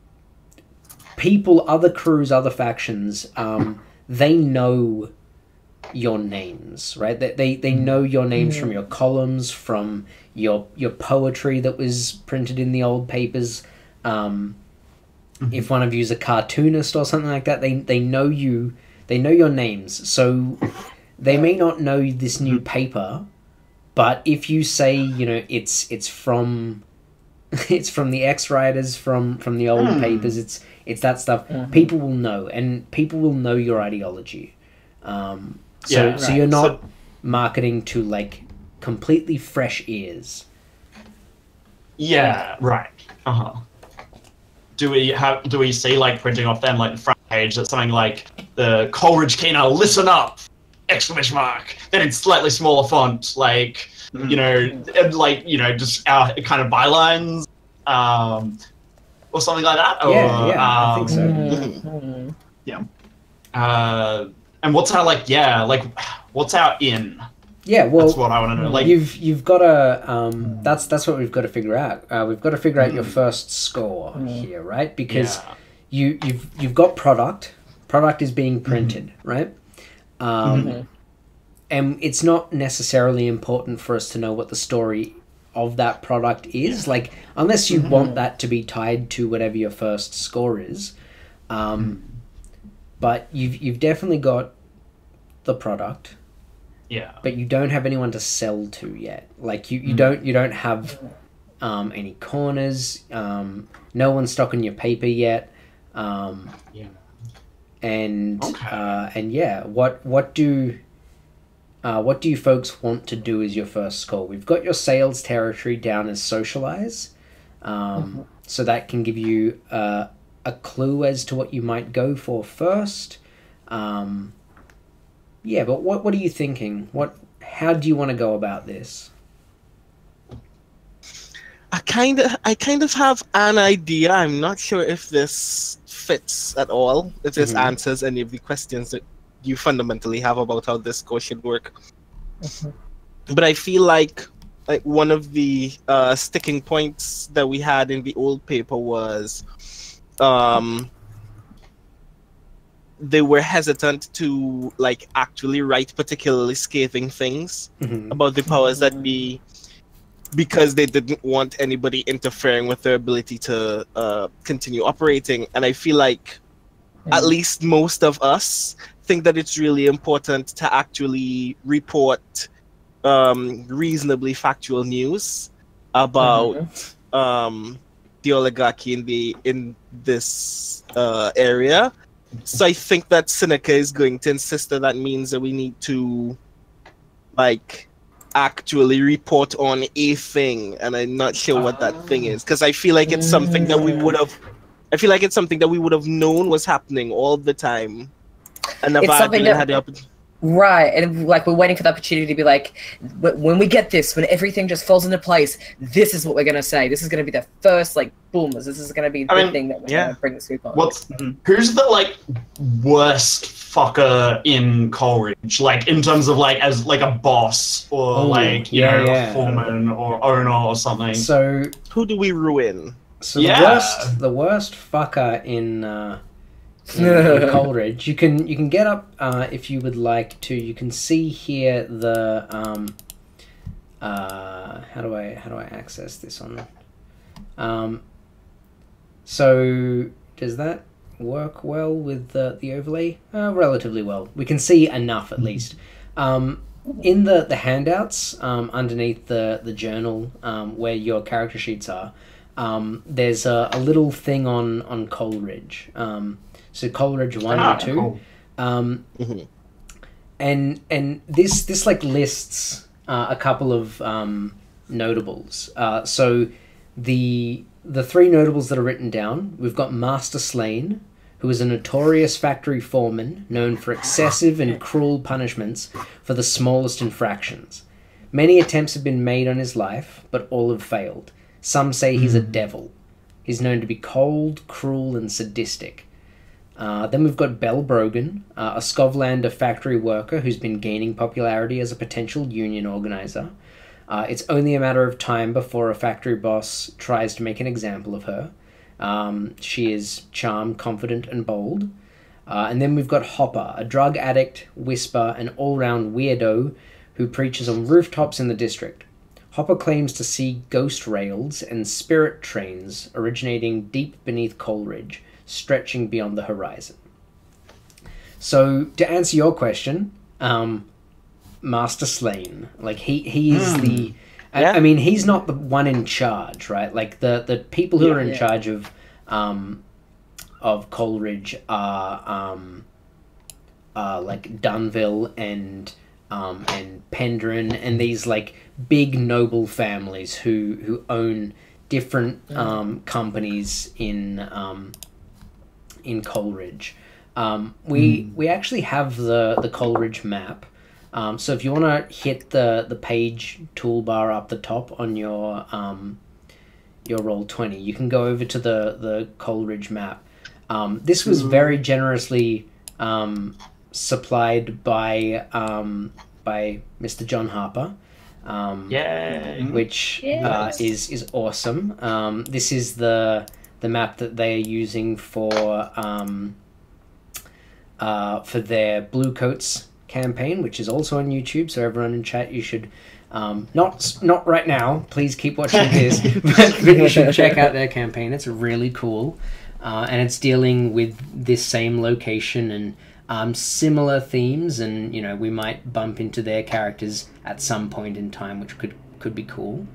people, other crews, other factions, they know your names, right? They know your names from your columns, from your poetry that was printed in the old papers. If one of you's a cartoonist or something like that, they know you. They know your names. So they may not know this new paper, but if you say it's from the X-Riders, from the old papers, it's that stuff. People will know, and people will know your ideology. So you're not marketing to like completely fresh ears. Yeah. Right. Do we see like printing off then like the front page that's something like the Coleridge Keener, listen up! ! Then in slightly smaller font, like just our kind of bylines, or something like that. I think so. And what's our what's our in? Yeah, well, that's what I want to know. Like, you've got to that's what we've got to figure out. We've got to figure out your first score here, right? Because you've got product. Product is being printed, right? And it's not necessarily important for us to know what the story of that product is, like, unless you want that to be tied to whatever your first score is. But you've definitely got the product. Yeah. But you don't have anyone to sell to yet. Like you don't have any corners. No one's stocking your paper yet. And what do you folks want to do as your first score? We've got your sales territory down as socialize, so that can give you a clue as to what you might go for first. But what are you thinking? How do you want to go about this? I kind of have an idea. I'm not sure if this fits at all, if this answers any of the questions that you fundamentally have about how this score should work. But I feel like one of the sticking points that we had in the old paper was they were hesitant to actually write particularly scathing things about the powers that be, because they didn't want anybody interfering with their ability to continue operating. And I feel like at least most of us think that it's really important to actually report reasonably factual news about the oligarchy in this area. So I think that Seneca is going to insist that means that we need to like actually report on a thing, and I'm not sure what that thing is, because I feel like it's something that we would have. I feel like it's something that we would have known was happening all the time, and never had the opportunity. Right, and like we're waiting for the opportunity to be like, when we get this, when everything just falls into place, this is what we're gonna say. This is gonna be the first like boomers. This is gonna be the thing that we're gonna bring the scoop on. Who's the like worst fucker in Coleridge? Like in terms of like as like a boss or like you know a foreman or owner or something. So who do we ruin? So the worst fucker in Coleridge. You can get up if you would like to. You can see here the how do I access this on? So does that work well with the overlay? Relatively well. We can see enough at least. In the handouts underneath the journal where your character sheets are, there's a little thing on Coleridge. So Coleridge 1 and 2, cool. and this like lists a couple of notables. So the three notables that are written down, we've got Master Slane, who is a notorious factory foreman known for excessive and cruel punishments for the smallest infractions. Many attempts have been made on his life, but all have failed. Some say he's a devil. He's known to be cold, cruel, and sadistic. Then we've got Bell Brogan, a Skovlander factory worker who's been gaining popularity as a potential union organizer. It's only a matter of time before a factory boss tries to make an example of her. She is charmed, confident, and bold. And then we've got Hopper, a drug addict, whisper, and all-round weirdo who preaches on rooftops in the district. Hopper claims to see ghost rails and spirit trains originating deep beneath Coleridge, stretching beyond the horizon. So, to answer your question, Master Slane, like he is the... I mean, he's not the one in charge, right? Like the people who are in charge of Coleridge are like Dunville and Pendrin and these like big noble families who own different companies in Coleridge. We actually have the Coleridge map. So if you want to hit the page toolbar up the top on your Roll20, you can go over to the Coleridge map. This was very generously supplied by Mr. John Harper, which is awesome. This is the map that they are using for their Blue Coats campaign, which is also on YouTube. So everyone in chat, you should not right now. Please keep watching this, but you should check out their campaign. It's really cool, and it's dealing with this same location and similar themes. And you know, we might bump into their characters at some point in time, which could be cool.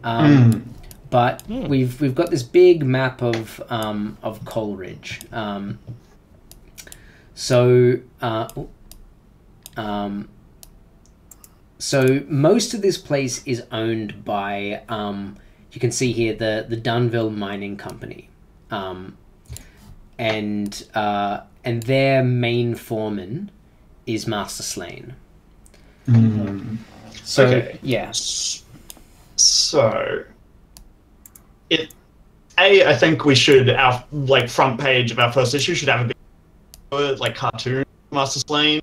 But we've got this big map of Coleridge. So most of this place is owned by, you can see here, the Dunville Mining Company. And their main foreman is Master Slane. So, okay. Yeah. So, I think we should, our like front page of our first issue should have a big like cartoon Master Slane.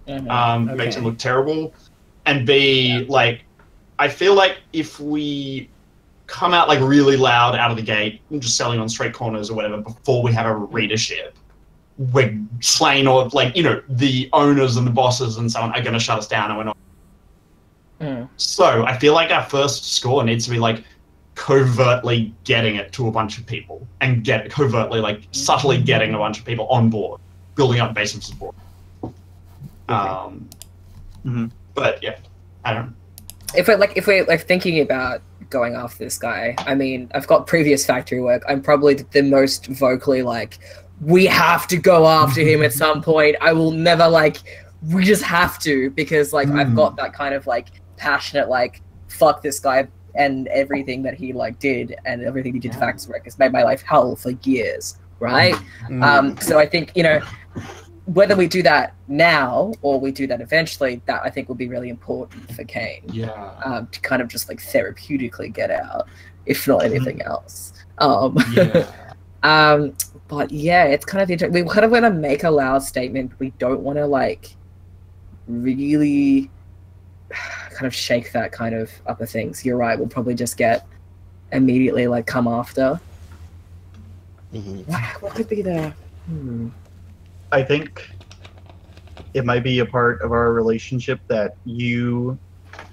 Makes it look terrible. And B, like, I feel like if we come out like really loud out of the gate, just selling on street corners or whatever, before we have a readership, we're slain, or like, you know, the owners and the bosses and so on are going to shut us down, and we're not. So I feel like our first score needs to be like covertly getting it to a bunch of people and covertly, like subtly getting a bunch of people on board, building up base of support. But yeah, I don't know. If we're thinking about going after this guy, I mean, I've got previous factory work. I'm probably the most vocally like, we have to go after him at some point. I will never we just have to, because I've got that kind of passionate fuck this guy and everything that he did and everything he did to factory work has made my life hell for years, right? So I think, whether we do that now or we do that eventually, that I think will be really important for Kane. Yeah. To kind of just therapeutically get out, if not anything else. But yeah, it's kind of interesting. We kind of want to make a loud statement, but we don't want to really kind of shake that kind of upper things. You're right. We'll probably just get immediately come after. What could be the? I think it might be a part of our relationship that you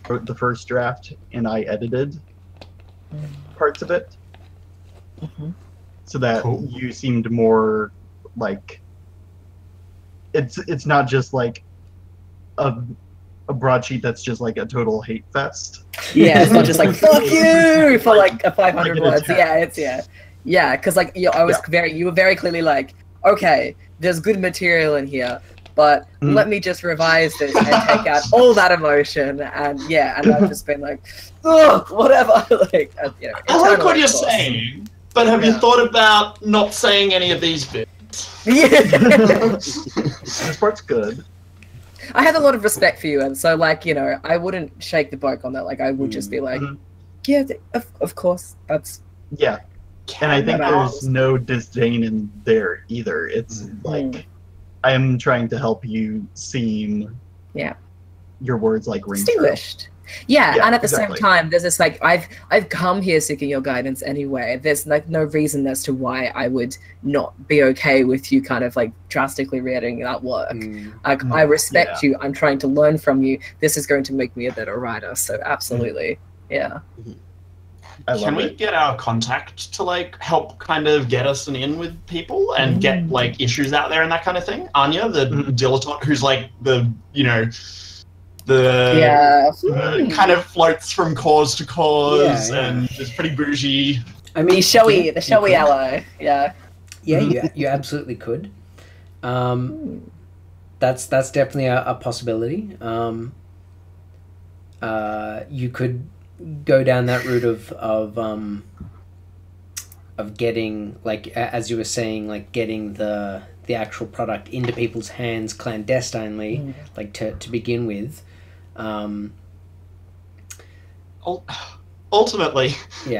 wrote the first draft and I edited parts of it, so that you seemed more it's not just a broadsheet that's just a total hate fest. Yeah, it's not just fuck you for a 500 words. Yeah, because you were very clearly okay, there's good material in here, but let me just revise this and take out all that emotion, and I've just been oh, whatever. I like what you're saying, but have you thought about not saying any of these bits? This part's good. I have a lot of respect for you, and so I wouldn't shake the boat on that. I would just be yeah, of course, that's And I think there's no disdain in there either. It's I am trying to help you seem your words ring distinguished. true. Yeah, and at the same time, there's this I've come here seeking your guidance anyway. There's no reason as to why I would not be okay with you kind of drastically re-editing that work. I respect you. I'm trying to learn from you. This is going to make me a better writer. So absolutely, Can we get our contact to help kind of get us in with people and get issues out there and that kind of thing? Anya, the dilettante who's kind of floats from cause to cause and is pretty bougie. I mean, the showy ally. Yeah, you absolutely could. That's definitely a possibility. You could go down that route of getting as you were saying, getting the actual product into people's hands clandestinely, to begin with. Ultimately,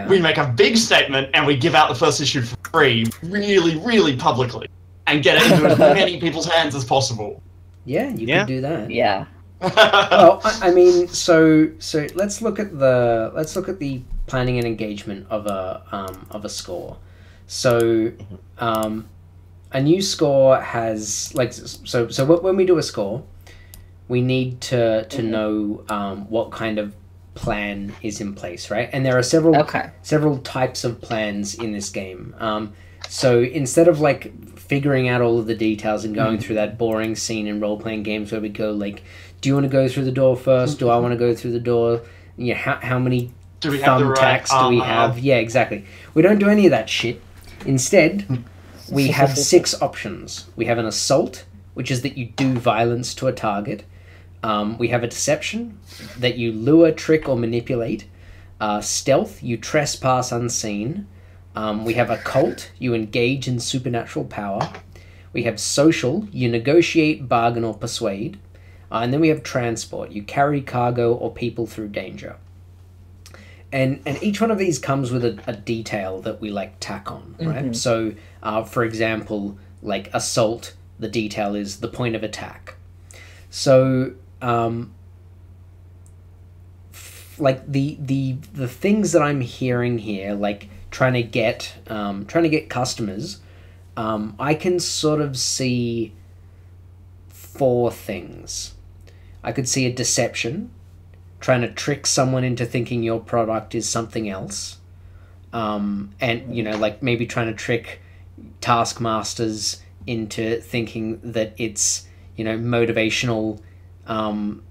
we make a big statement and we give out the first issue for free, really, really publicly, and get it into as many people's hands as possible. Yeah, you could do that. Yeah. Well, I mean, so let's look at the planning and engagement of a score. So, a new score has so when we do a score, we need to know what kind of plan is in place, right? And there are several types of plans in this game. So instead of figuring out all of the details and going through that boring scene in role-playing games where we go do you want to go through the door first? Do I want to go through the door? How many thumbtacks do we have? Yeah, exactly. We don't do any of that shit. Instead, we have 6 options. We have an assault, which is that you do violence to a target. We have a deception, that you lure, trick, or manipulate. Stealth, you trespass unseen. We have occult, you engage in supernatural power. We have social, you negotiate, bargain, or persuade. And then we have transport, you carry cargo or people through danger. And each one of these comes with a detail that we tack on, right? So, for example, assault, the detail is the point of attack. So, the things that I'm hearing here, trying to get customers, I can sort of see 4 things. I could see a deception, trying to trick someone into thinking your product is something else. And, you know, like maybe trying to trick taskmasters into thinking that it's, you know, motivational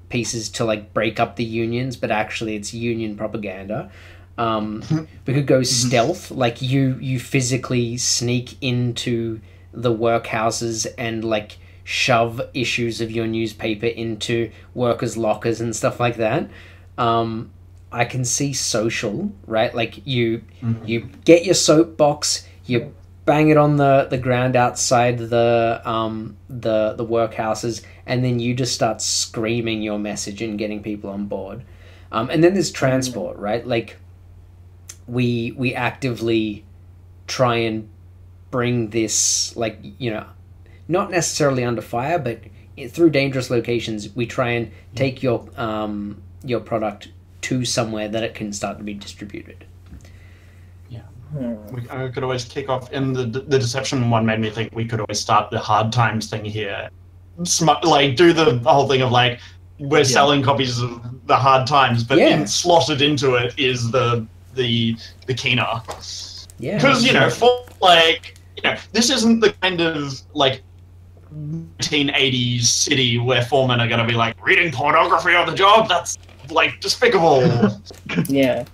pieces to like break up the unions, but actually it's union propaganda. We could go stealth, like you physically sneak into the workhouses and like shove issues of your newspaper into workers' lockers and stuff like that. I can see social, right? Like you get your soapbox, you bang it on the ground outside the workhouses, and then you just start screaming your message and getting people on board. And then there's transport, right? Like we actively try and bring this, like, you know, not necessarily under fire, but through dangerous locations, we try and take your product to somewhere that it can start to be distributed. Yeah, I could always kick off. In the deception one made me think we could always start the hard times thing here. Like do the whole thing of like we're selling copies of the hard times, but slotted into it is the keener. Yeah, because you know, for like, you know, this isn't the kind of like 1980s city where foremen are going to be like reading pornography on the job. That's like despicable. Yeah.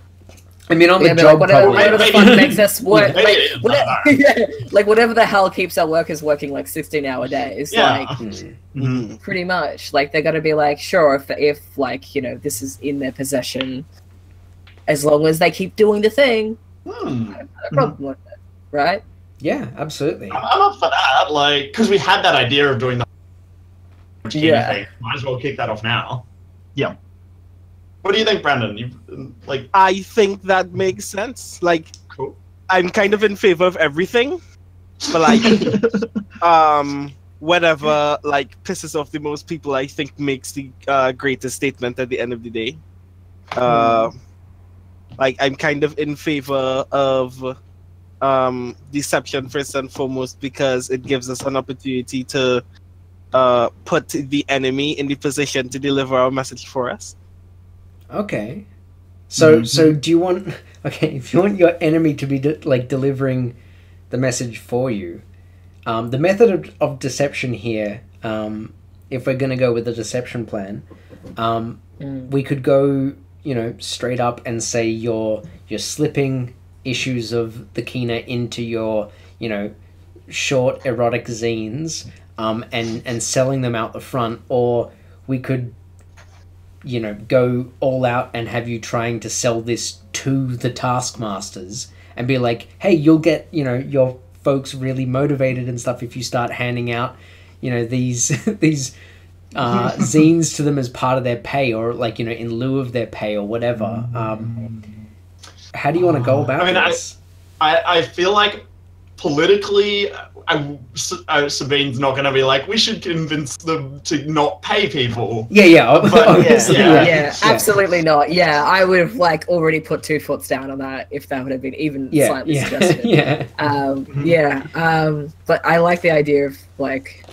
I mean, on the job, like, whatever the fuck makes us work, like whatever the hell keeps our workers working like 16-hour days, like pretty much. Like they're gonna be like, sure, if like, you know, this is in their possession, as long as they keep doing the thing, I have no problem with it, right? Yeah, absolutely. I'm up for that, like, because we had that idea of doing the thing. Might as well kick that off now. Yeah. What do you think, Brandon? I think that makes sense. Like, cool. I'm kind of in favor of everything, but like, whatever like pisses off the most people, I think makes the greatest statement at the end of the day. Like, I'm kind of in favor of deception first and foremost because it gives us an opportunity to put the enemy in the position to deliver our message for us. Okay. So do you want... Okay, if you want your enemy to be delivering the message for you, the method of deception here, if we're going to go with the deception plan, we could go, you know, straight up and say you're slipping issues of the Kina into your, you know, short erotic zines, and selling them out the front, or we could, you know, go all out and have you trying to sell this to the taskmasters and be like, hey, you'll get, you know, your folks really motivated and stuff if you start handing out, you know, these zines to them as part of their pay, or like, you know, in lieu of their pay or whatever. How do you want to go about this? I feel like politically, Sabine's not going to be like, we should convince them to not pay people. Absolutely not. Yeah, I would have like already put 2 foot down on that if that would have been even slightly suggested. But I like the idea of like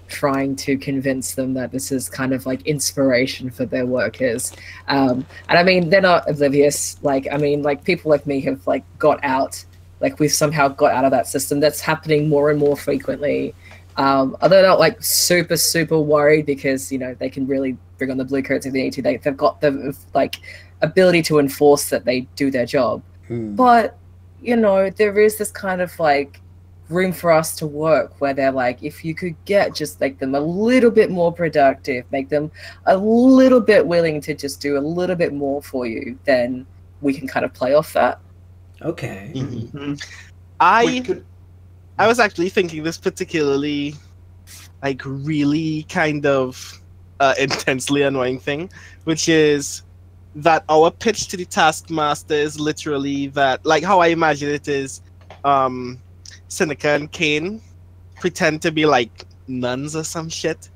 trying to convince them that this is kind of like inspiration for their workers. And I mean, they're not oblivious. Like, I mean, like people like me have like got out. Like we've somehow got out of that system. That's happening more and more frequently. They're not like super, super worried because, you know, they can really bring on the blue coats if they need to. They've got the like ability to enforce that they do their job. But, you know, there is this kind of like room for us to work where they're like, if you could just make them a little bit more productive, make them a little bit willing to just do a little bit more for you, then we can kind of play off that. Okay. I was actually thinking this particularly like really kind of intensely annoying thing, which is that our pitch to the taskmaster is literally that, like how I imagine it is, Seneca and Kane pretend to be like nuns or some shit,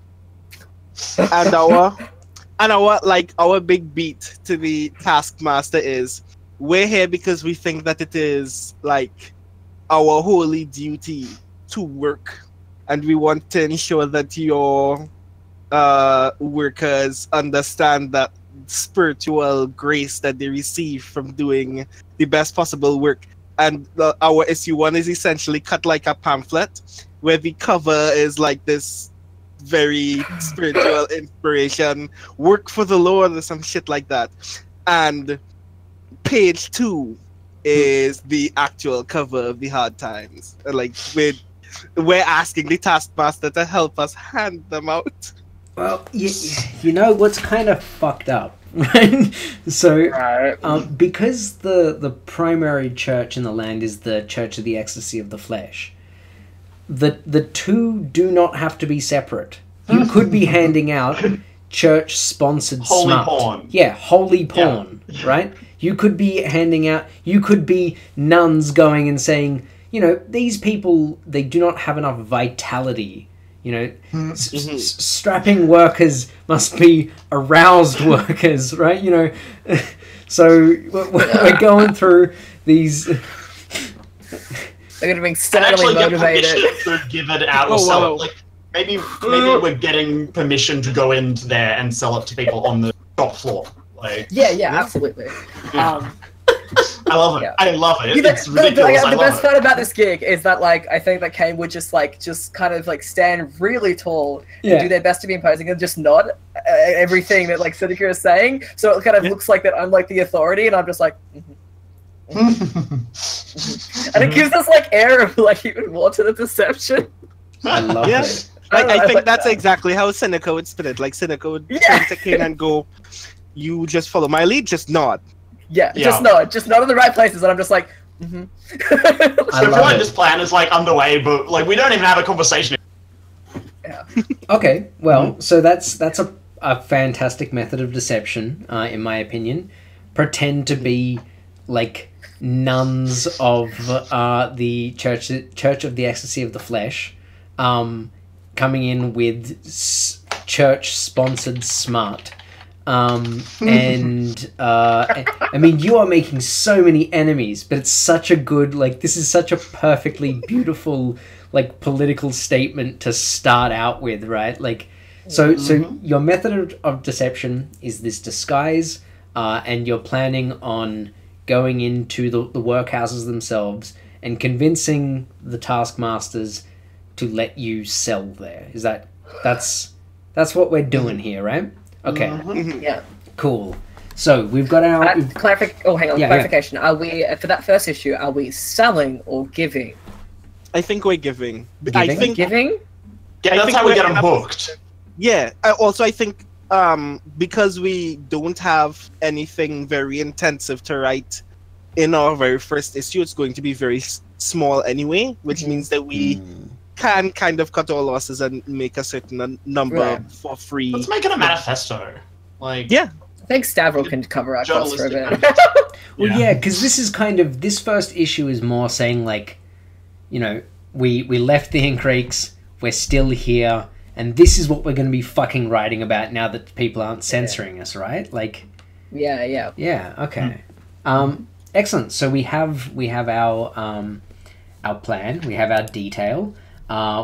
and our big beat to the taskmaster is, we're here because we think that it is like our holy duty to work, and we want to ensure that your workers understand that spiritual grace that they receive from doing the best possible work. And our issue 1 is essentially cut like a pamphlet, where the cover is like this very spiritual inspiration, work for the Lord or some shit like that. And page 2 is the actual cover of the Hard Times. Like we're asking the Taskmaster to help us hand them out. Well, you know what's kind of fucked up, right? So, because the primary church in the land is the Church of the Ecstasy of the Flesh, the two do not have to be separate. You could be handing out church-sponsored holy smut. porn. Yeah, holy porn, right? You could be handing out... You could be nuns going and saying, you know, these people, they do not have enough vitality. You know, strapping workers must be aroused workers, right? You know, so we're going through these... They're going to be externally motivated. To give it out or sell it. Like, maybe we're getting permission to go into there and sell it to people on the top floor. Like, yeah, absolutely. I love it. Yeah. I love it. Yeah, it's ridiculous. The best part about this gig is that, like, I think that Kane would just kind of stand really tall and do their best to be imposing and just nod everything that like Seneca is saying. So it kind of looks like that I'm like the authority, and I'm just like. And it gives this like air of like even more to the deception. I love it. I think that's exactly how Seneca would spin it. Like Seneca would turn to Kane and go, "You just follow my lead, just nod." Yeah, just nod in the right places, and I'm just like, So I feel like this plan is like underway, but like we don't even have a conversation. Yeah. Okay, well, so that's a fantastic method of deception, in my opinion. Pretend to be like nuns of the Church of the Ecstasy of the Flesh, coming in with church-sponsored smart. And I mean, you are making so many enemies, but it's such a good, like, this is such a perfectly beautiful, like, political statement to start out with, right? Like, so your method of deception is this disguise, and you're planning on going into the workhouses themselves and convincing the taskmasters to let you sell there. Is that's what we're doing here, right? Okay. Yeah. Cool. So we've got our clarification. Are we for that first issue? Are we selling or giving? I think we're giving. I think giving. Yeah, that's how we get them hooked. Yeah. Also, I think because we don't have anything very intensive to write in our very first issue, it's going to be very small anyway, which means that we can kind of cut our losses and make a certain number for free. Let's make it a manifesto. Like, yeah, I think Stavro can cover our costs for a bit. Well, yeah, because this is kind of, this first issue is more saying, like, you know, we left the Ink Creeks, we're still here, and this is what we're going to be fucking writing about now that people aren't censoring us, right? Like, yeah, okay. Excellent. So we have our plan, we have our detail.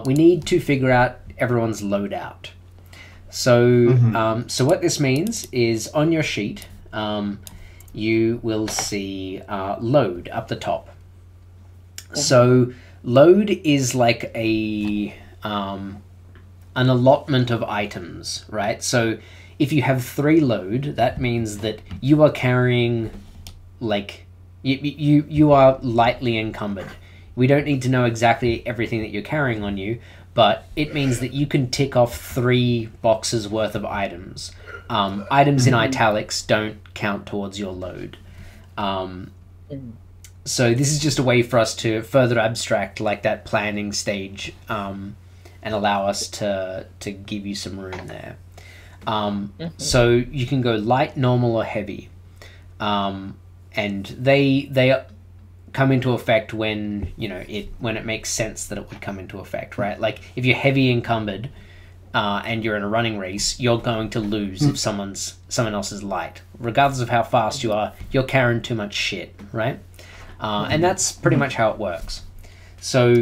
We need to figure out everyone's loadout. So, so what this means is on your sheet, you will see load up the top. So load is like an allotment of items, right? So if you have 3 load, that means that you are carrying, like, you are lightly encumbered. We don't need to know exactly everything that you're carrying on you, but it means that you can tick off 3 boxes worth of items. Items in italics don't count towards your load. So this is just a way for us to further abstract like that planning stage, and allow us to give you some room there. So you can go light, normal, or heavy. And they come into effect when, you know, when it makes sense that it would come into effect, right? Like if you're heavy encumbered and you're in a running race, you're going to lose if someone else is light, regardless of how fast you are. You're carrying too much shit, right? And that's pretty much how it works. So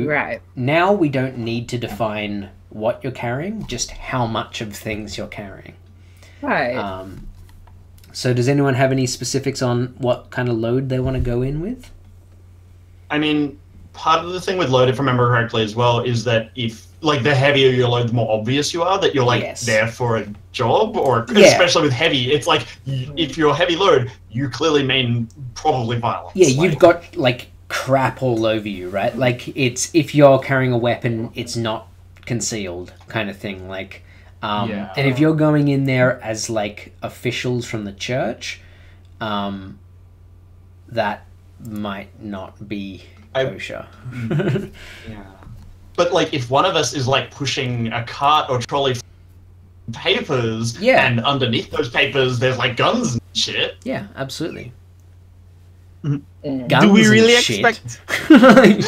now we don't need to define what you're carrying, just how much of things you're carrying. Right. So does anyone have any specifics on what kind of load they want to go in with? I mean, part of the thing with load, if I remember correctly as well, is that if, like, the heavier your load, the more obvious you are that you're, like, there for a job, or especially with heavy, it's like, if you're heavy load, you clearly mean probably violence. Yeah, you've got, like, crap all over you, right? Like, it's, if you're carrying a weapon, it's not concealed kind of thing, like, and if you're going in there as, like, officials from the church, that might not be kosher. Yeah. But, like, if one of us is, like, pushing a cart or trolley papers, and underneath those papers there's, like, guns and shit. Yeah, absolutely. Guns do we really expect? I mean,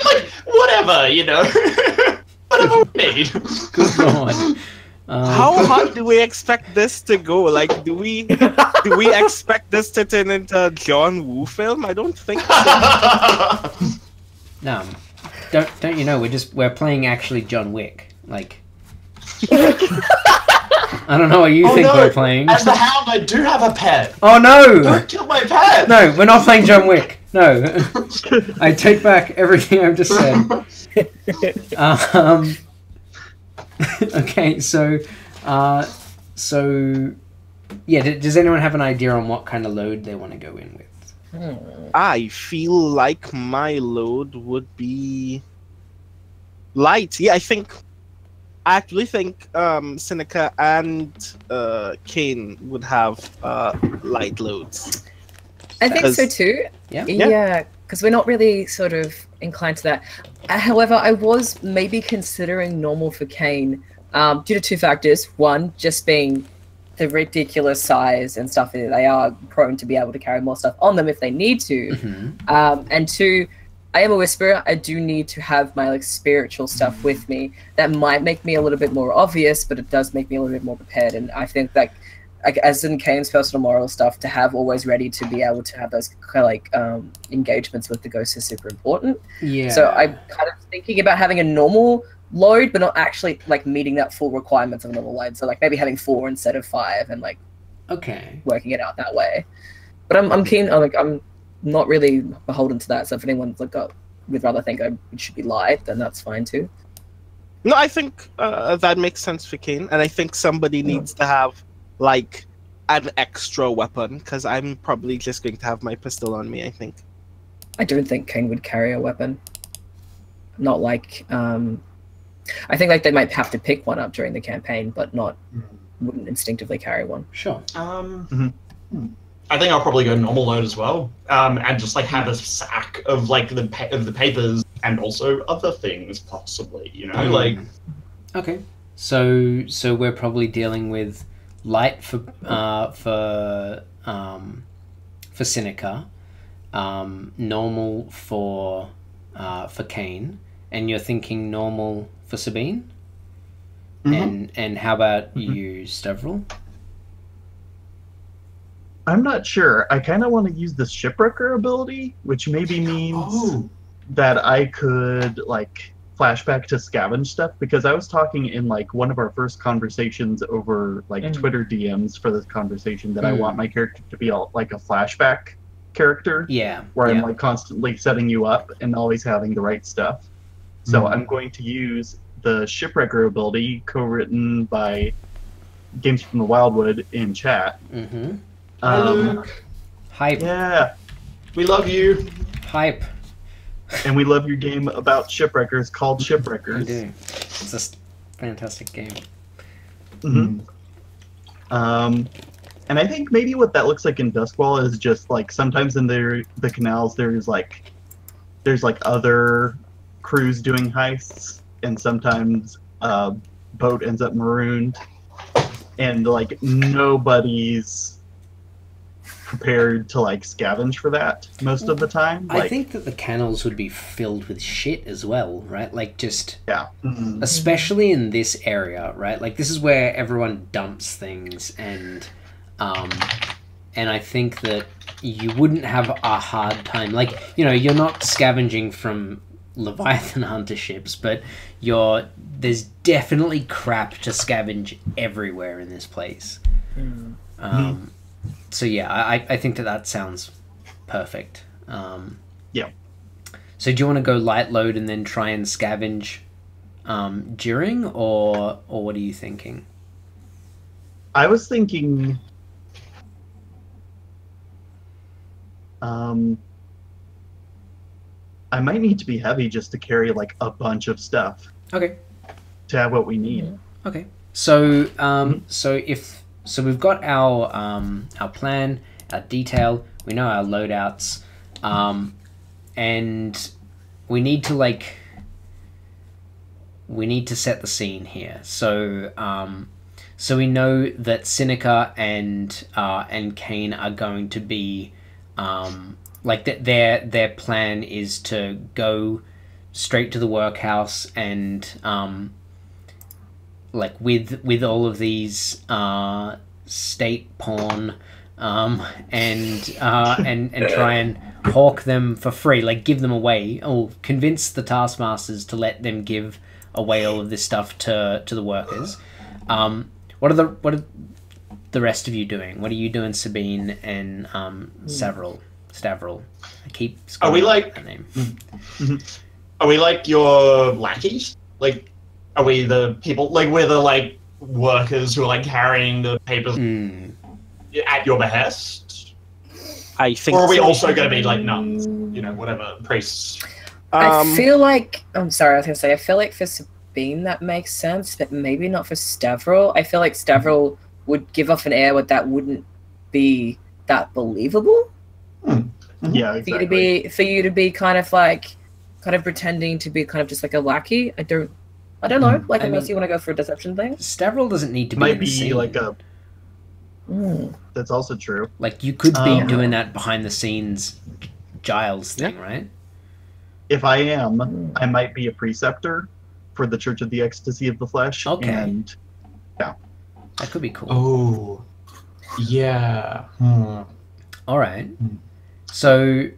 like, whatever, you know? Whatever we need. Good lord. How hot do we expect this to go? Like, do we expect this to turn into a John Woo film? I don't think so. No, don't you know? We're playing actually John Wick. Like, I don't know what you think we're playing. As the Hound, I do have a pet. Oh no! Don't kill my pet. No, we're not playing John Wick. No, I take back everything I've just said. Okay, so yeah, does anyone have an idea on what kind of load they want to go in with? I feel like my load would be light. Yeah, I actually think Seneca and Kane would have light loads. I think so too. Yeah, because we're not really sort of inclined to that. However, I was maybe considering normal for Kane due to two factors. One, just being the ridiculous size and stuff. They are prone to be able to carry more stuff on them if they need to. And two, I am a whisperer. I do need to have my like spiritual stuff with me. That might make me a little bit more obvious, but it does make me a little bit more prepared. And I think that, like, as in Kane's personal moral stuff, to have always ready to be able to have those kind of like engagements with the ghosts is super important. Yeah. So I'm kind of thinking about having a normal load, but not actually like meeting that full requirements of a normal load. So like maybe having 4 instead of 5, and like working it out that way. But I'm keen. I'm not really beholden to that. So if anyone's like would rather think it should be light, then that's fine too. No, I think that makes sense for Kane, and I think somebody needs to have like an extra weapon, because I'm probably just going to have my pistol on me, I think. I don't think Kane would carry a weapon. Not like I think like they might have to pick one up during the campaign, but wouldn't instinctively carry one. Sure. I think I'll probably go normal load as well, and just like have a sack of like the papers and also other things possibly, you know, like. Okay, so we're probably dealing with light for Seneca, normal for Kane, and you're thinking normal for Sabine. And how about you, Stavral? I'm not sure. I kind of want to use the shipwrecker ability, which maybe means that I could like flashback to scavenge stuff, because I was talking in like one of our first conversations over like Twitter DMs for this conversation that I want my character to be like a flashback character. Yeah. Where I'm like constantly setting you up and always having the right stuff. So I'm going to use the shipwrecker ability, co-written by Games from the Wildwood in chat. Hype. Yeah. We love you. Hype. And we love your game about shipwreckers called Shipwreckers. I do. It's a fantastic game. And I think maybe what that looks like in Duskwall is just like sometimes in the canals there's like other crews doing heists, and sometimes a boat ends up marooned, and like nobody's prepared to like scavenge for that most of the time. Like, I think that the canals would be filled with shit as well, right? Like just especially in this area, right? Like this is where everyone dumps things, and I think that you wouldn't have a hard time. Like, you know, you're not scavenging from Leviathan hunter ships, but there's definitely crap to scavenge everywhere in this place. So yeah, I think that sounds perfect. Yeah. So do you want to go light load and then try and scavenge during, or what are you thinking? I was thinking, I might need to be heavy just to carry like a bunch of stuff Okay. to have what we need. Okay. So so we've got our plan, our detail. We know our loadouts, and we need to set the scene here. So so we know that Seneca and Kane are going to be like their plan is to go straight to the workhouse and like with all of these state pawn and try and hawk them for free, like give them away, or convince the taskmasters to let them give away all of this stuff to the workers. What are the rest of you doing? What are you doing, Sabine and Stavral? I keep Are we like that name. Are we like your lackeys? Like, are we the people? Like, we're the like workers who are like carrying the papers at your behest? I think. Or are we so. also going to be like nuns? You know, whatever, priests. I feel like I'm sorry. I was gonna say I feel like for Sabine that makes sense, but maybe not for Stavral. I feel like Stavral would give off an air where that wouldn't be that believable. Yeah, exactly. For you to be kind of pretending to be kind of just like a lackey. I don't know. Like, unless you want to go for a deception thing. Stavral doesn't need to be Might in the be scene. like a. That's also true. Like, you could be doing that behind the scenes Giles thing, right? If I am, I might be a preceptor for the Church of the Ecstasy of the Flesh. Okay. And That could be cool. Oh, yeah. All right. So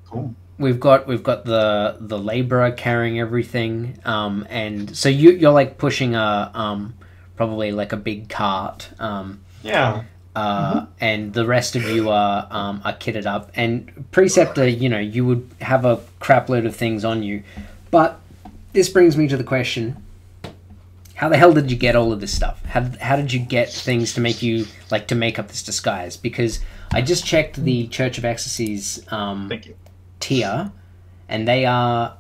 Cool. we've got the laborer carrying everything, and so you're like pushing a probably like a big cart. Yeah. And the rest of you are kitted up. And Preceptor, you know, you would have a crap load of things on you. But this brings me to the question, how the hell did you get all of this stuff? How did you get things to make you, like, to make up this disguise? Because I just checked the Church of Ecstasy's thank you. tier, and they are,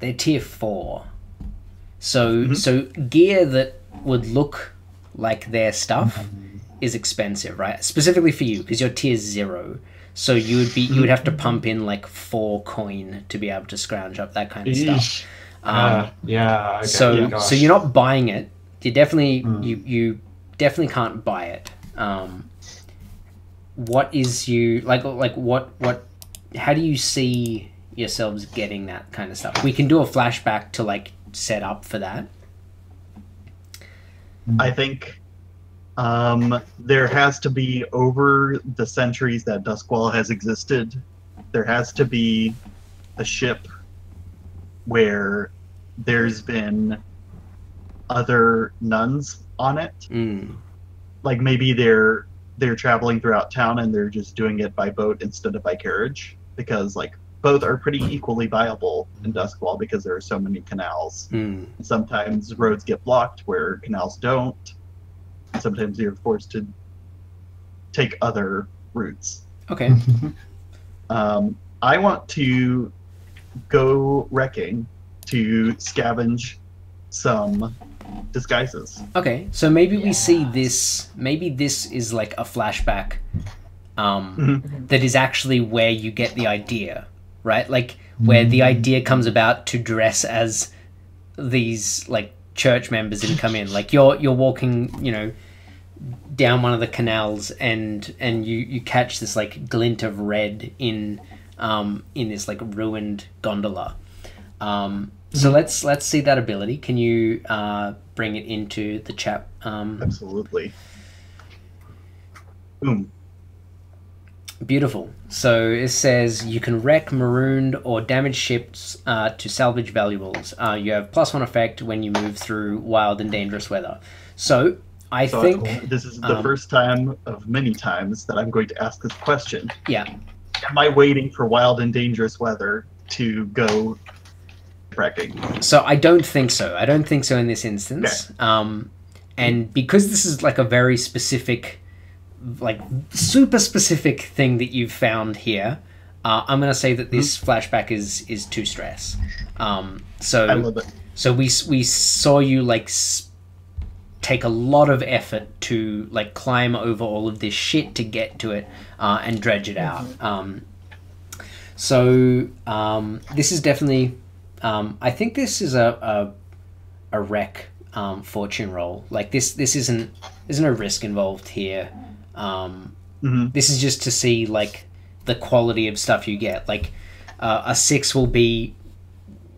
they're tier 4. So gear that would look like their stuff is expensive, right? Specifically for you, because you're tier 0. So you would have to pump in like 4 coin to be able to scrounge up that kind of stuff. Yeah. Okay. So you're not buying it. You definitely you definitely can't buy it. What is you like what how do you see yourselves getting that kind of stuff? We can do a flashback to like set up for that. I think there has to be, over the centuries that Duskwall has existed, there has to be a ship where there's been other nuns on it. Like maybe they're traveling throughout town and they're just doing it by boat instead of by carriage, because like both are pretty equally viable in Duskwall because there are so many canals. Sometimes roads get blocked where canals don't. Sometimes you're forced to take other routes. Okay. I want to go wrecking to scavenge some disguises. Okay, so maybe we see this. Maybe this is like a flashback that is actually where you get the idea, right? Like where the idea comes about to dress as these like church members and come in. Like you're walking, you know, down one of the canals and you catch this like glint of red in this like ruined gondola. So let's see that ability. Can you bring it into the chat? Absolutely. Boom. Beautiful. So it says you can wreck marooned or damaged ships to salvage valuables. You have +1 effect when you move through wild and dangerous weather. So I think this is the first time of many times that I'm going to ask this question. Yeah. Am I waiting for wild and dangerous weather to go wrecking? So I don't think so. I don't think so in this instance. Okay. And because this is like a very specific, like super specific thing that you've found here, I'm going to say that this flashback is 2 stress. So I love it. So we saw you like take a lot of effort to like climb over all of this shit to get to it and dredge it out. So this is definitely, I think this is a wreck fortune roll. Like this isn't a risk involved here. This is just to see like the quality of stuff you get. Like a 6 will be,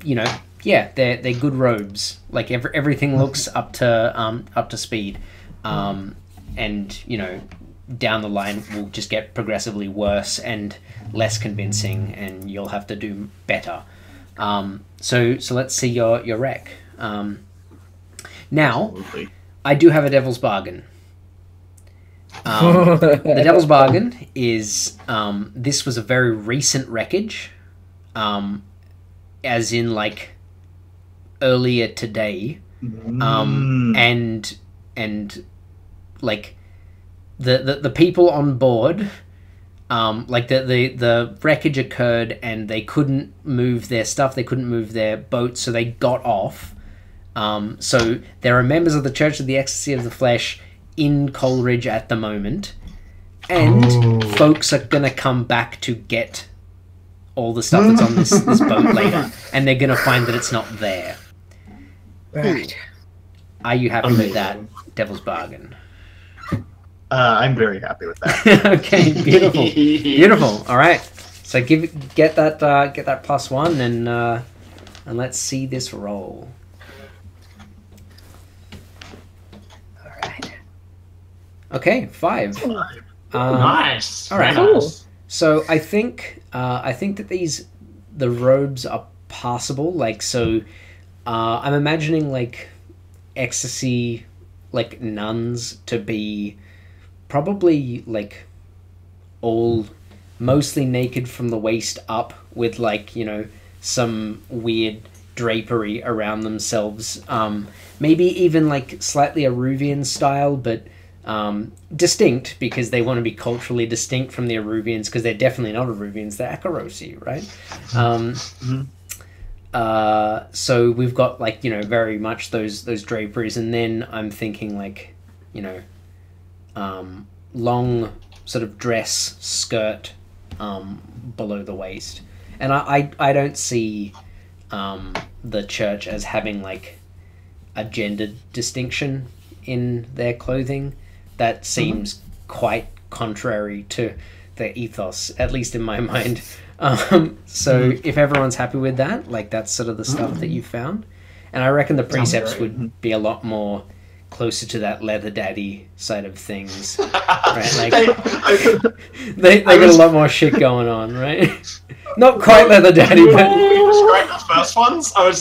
you know, yeah, they're good robes. Like everything looks up to speed, and you know, down the line will just get progressively worse and less convincing, and you'll have to do better. So let's see your wreck. Now, absolutely. I do have a devil's bargain. The devil's bargain is this was a very recent wreckage, as in like earlier today, and like the people on board, like the wreckage occurred and they couldn't move their stuff, they couldn't move their boat, so they got off. So there are members of the Church of the Ecstasy of the Flesh in Coleridge at the moment, and folks are gonna come back to get all the stuff that's on this boat later, and they're gonna find that it's not there. Right. Are you happy with that devil's bargain? I'm very happy with that. Okay, beautiful, beautiful. All right, so get that +1, and let's see this roll. All right. Okay, 5. Nice. All right. Cool. So I think that the robes are passable. Like so, I'm imagining like ecstasy, like nuns to be probably like all mostly naked from the waist up, with like, you know, some weird drapery around themselves. Maybe even like slightly Aruvian style, but distinct, because they want to be culturally distinct from the Aruvians, because they're definitely not Aruvians, they're Akarosi, right? So we've got like, you know, very much those draperies, and then I'm thinking like, you know, long sort of dress skirt below the waist, and I don't see the church as having like a gender distinction in their clothing. That seems quite contrary to their ethos, at least in my mind. So if everyone's happy with that, like that's sort of the stuff that you found, and I reckon the precepts would be a lot more closer to that leather daddy side of things, right? Like they got a lot more shit going on, right? Not quite leather daddy, but when you described the first ones, I was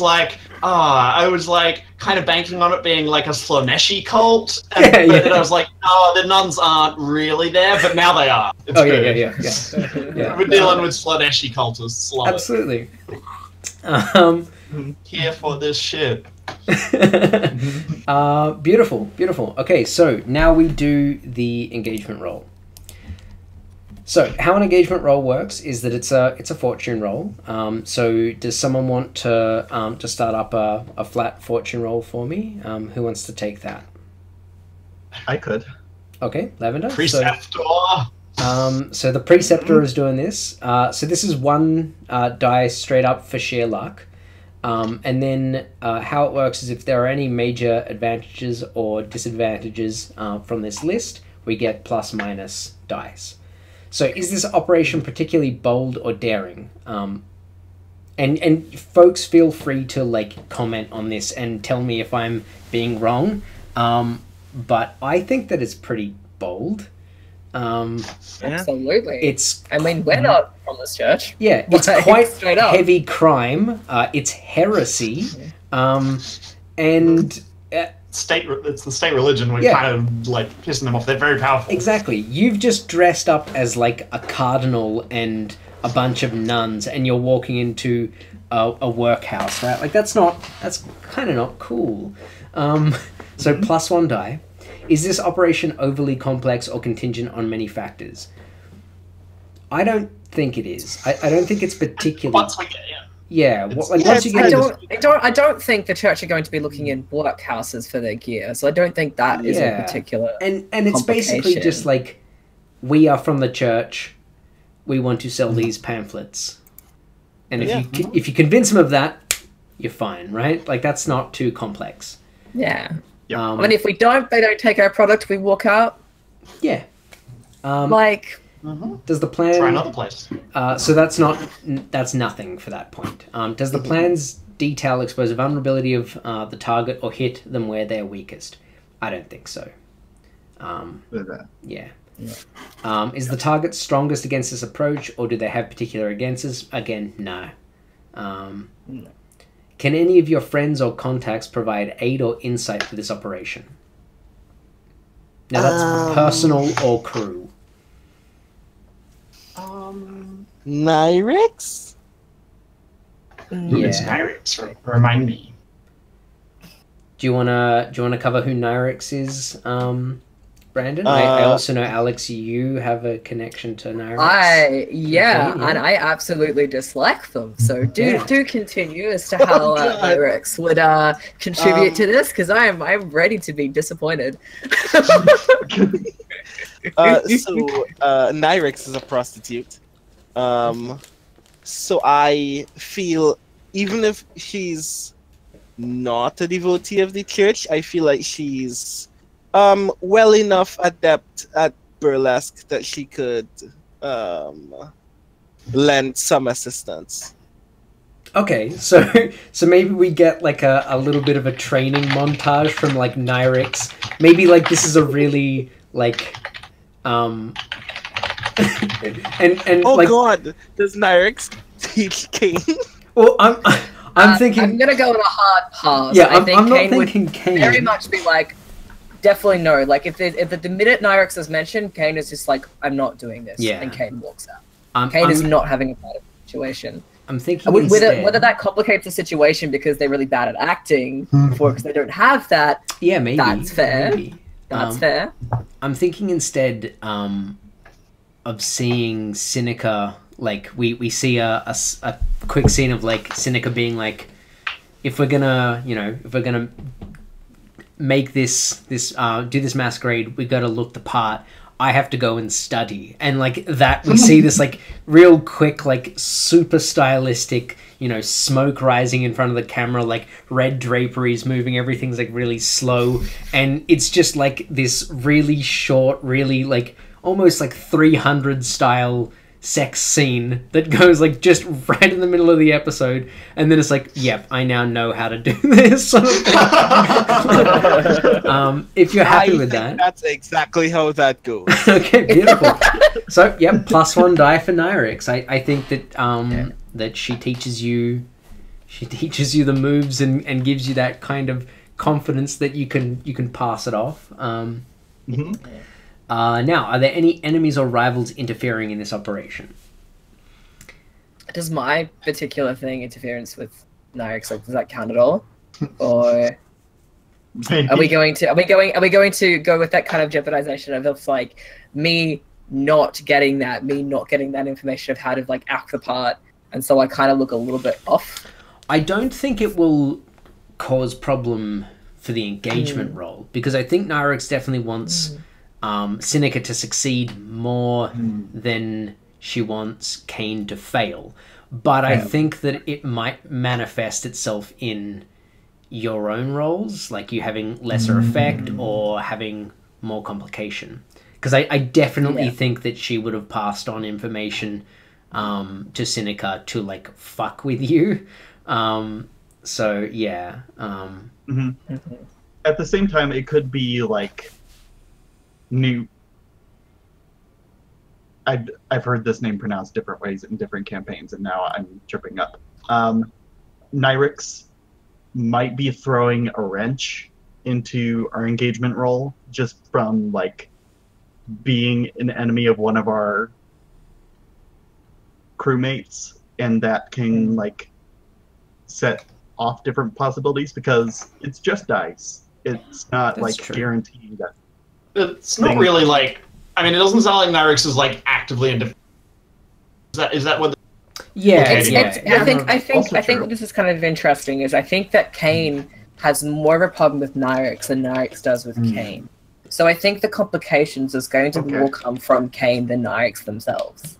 like kind of banking on it being like a Sloneshi cult, and then I was like, oh, the nuns aren't really there, but now they are. It's good. Yeah. We're dealing with Sloneshi cultists. Love Absolutely. Here for this shit. Beautiful. Okay, so now we do the engagement roll. So how an engagement roll works is that it's a fortune roll. So does someone want to start up a flat fortune roll for me? Who wants to take that? I could. Okay, Lavender. Preceptor. So the preceptor is doing this. So this is 1 die straight up for sheer luck. And then how it works is if there are any major advantages or disadvantages from this list, we get plus/minus dice. So is this operation particularly bold or daring? And folks, feel free to like comment on this and tell me if I'm being wrong. But I think that it's pretty bold. Absolutely. I mean, we're not from this church. Yeah, it's quite heavy crime. It's heresy. And it's the state religion. We're kind of like pissing them off. They're very powerful. Exactly. You've just dressed up as like a cardinal and a bunch of nuns, and you're walking into a workhouse, right? Like that's kind of not cool. So +1 die. Is this operation overly complex or contingent on many factors? I don't think it is. I don't think it's particularly. Once we get once you get I don't think the church are going to be looking in workhouses for their gear, so I don't think that is a particular. And it's basically just like, we are from the church, we want to sell these pamphlets, and if you convince them of that, you're fine, right? Like that's not too complex. Yeah. I mean, if they don't take our product, we walk out. Yeah. Does the plan try another place? So that's nothing for that point. Does the plan's detail expose a vulnerability of the target or hit them where they're weakest? I don't think so. Is the target strongest against this approach, or do they have particular againsts? Again, no. Can any of your friends or contacts provide aid or insight for this operation? Now that's personal or crew. Nyrix? Who is Nyrix? Remind me. Do you wanna cover who Nyrix is, Brandon? I also know, Alex, you have a connection to Nyrix. And I absolutely dislike them. So do continue as to how Nyrix would contribute to this, because I'm ready to be disappointed. Nyrix is a prostitute. So I feel, even if she's not a devotee of the church, I feel like she's well enough adept at burlesque that she could lend some assistance. Okay, so maybe we get like a little bit of a training montage from like Nyrix. Maybe like this is a really like and oh like, god, does Nyrix teach Kane? Well, I'm thinking. I'm gonna go with a hard pass. Yeah, I think I'm not Kane thinking would Kane. very much be like, definitely no. Like if the minute Nyrix is mentioned, Kane is just like, I'm not doing this. Yeah. And Kane walks out. Kane is not having a part of the situation. I'm thinking whether that complicates the situation because they're really bad at acting, or because they don't have that. Yeah, maybe that's fair. Maybe. That's fair. I'm thinking instead of seeing Sinica. Like we see a quick scene of like Sinica being like, if we're gonna make this do this masquerade, we got to look the part. I have to go and study, and like that we see this like real quick, like super stylistic, smoke rising in front of the camera, like red draperies moving, everything's like really slow, and it's just like this really short, really like almost like 300 style sex scene that goes like just right in the middle of the episode, and then it's like, yep, I now know how to do this. If you're happy with that, that's exactly how that goes. Okay, beautiful. So yep, +1 die for Nyrix. I think that that she teaches you the moves and gives you that kind of confidence that you can pass it off. Now, are there any enemies or rivals interfering in this operation? Does my particular thing interference with Nyrix, like, does that count at all? Or are we going to go with that kind of jeopardization of like me not getting that information of how to like act the part, and so I kind of look a little bit off? I don't think it will cause problem for the engagement role, because I think Nyrix definitely wants Sinica to succeed more than she wants Kane to fail. But I think that it might manifest itself in your own roles, like you having lesser effect or having more complication. Because I definitely think that she would have passed on information to Sinica to like fuck with you. So yeah. At the same time, it could be like new. I've heard this name pronounced different ways in different campaigns, and now I'm tripping up. Nyrix might be throwing a wrench into our engagement role just from like being an enemy of one of our crewmates, and that can like set off different possibilities because it's just dice. It's not That's like true. guaranteed that It's not really like. I mean, it doesn't sound like Nyrix is like actively in defense. Is that what? Yeah, I think true. what this is kind of interesting is I think that Kane has more of a problem with Nyrix than Nyrix does with Kane. So I think the complications is going to more come from Kane than Nyrix themselves.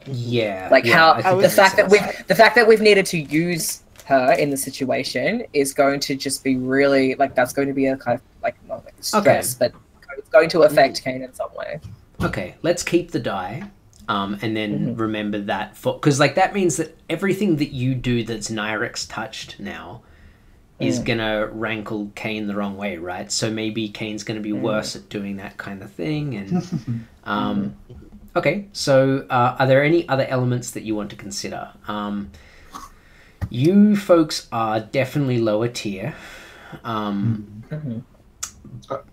Yeah, like yeah, how the fact that we've needed to use her in the situation is going to just be really like that's going to be a kind of like not like stress, but it's going to affect Kane in some way. Okay, let's keep the die. And then remember that because like that means that everything that you do that's Nyrix touched now is gonna rankle Kane the wrong way, right? So maybe Kane's gonna be worse at doing that kind of thing. And okay, so are there any other elements that you want to consider? You folks are definitely lower tier. Are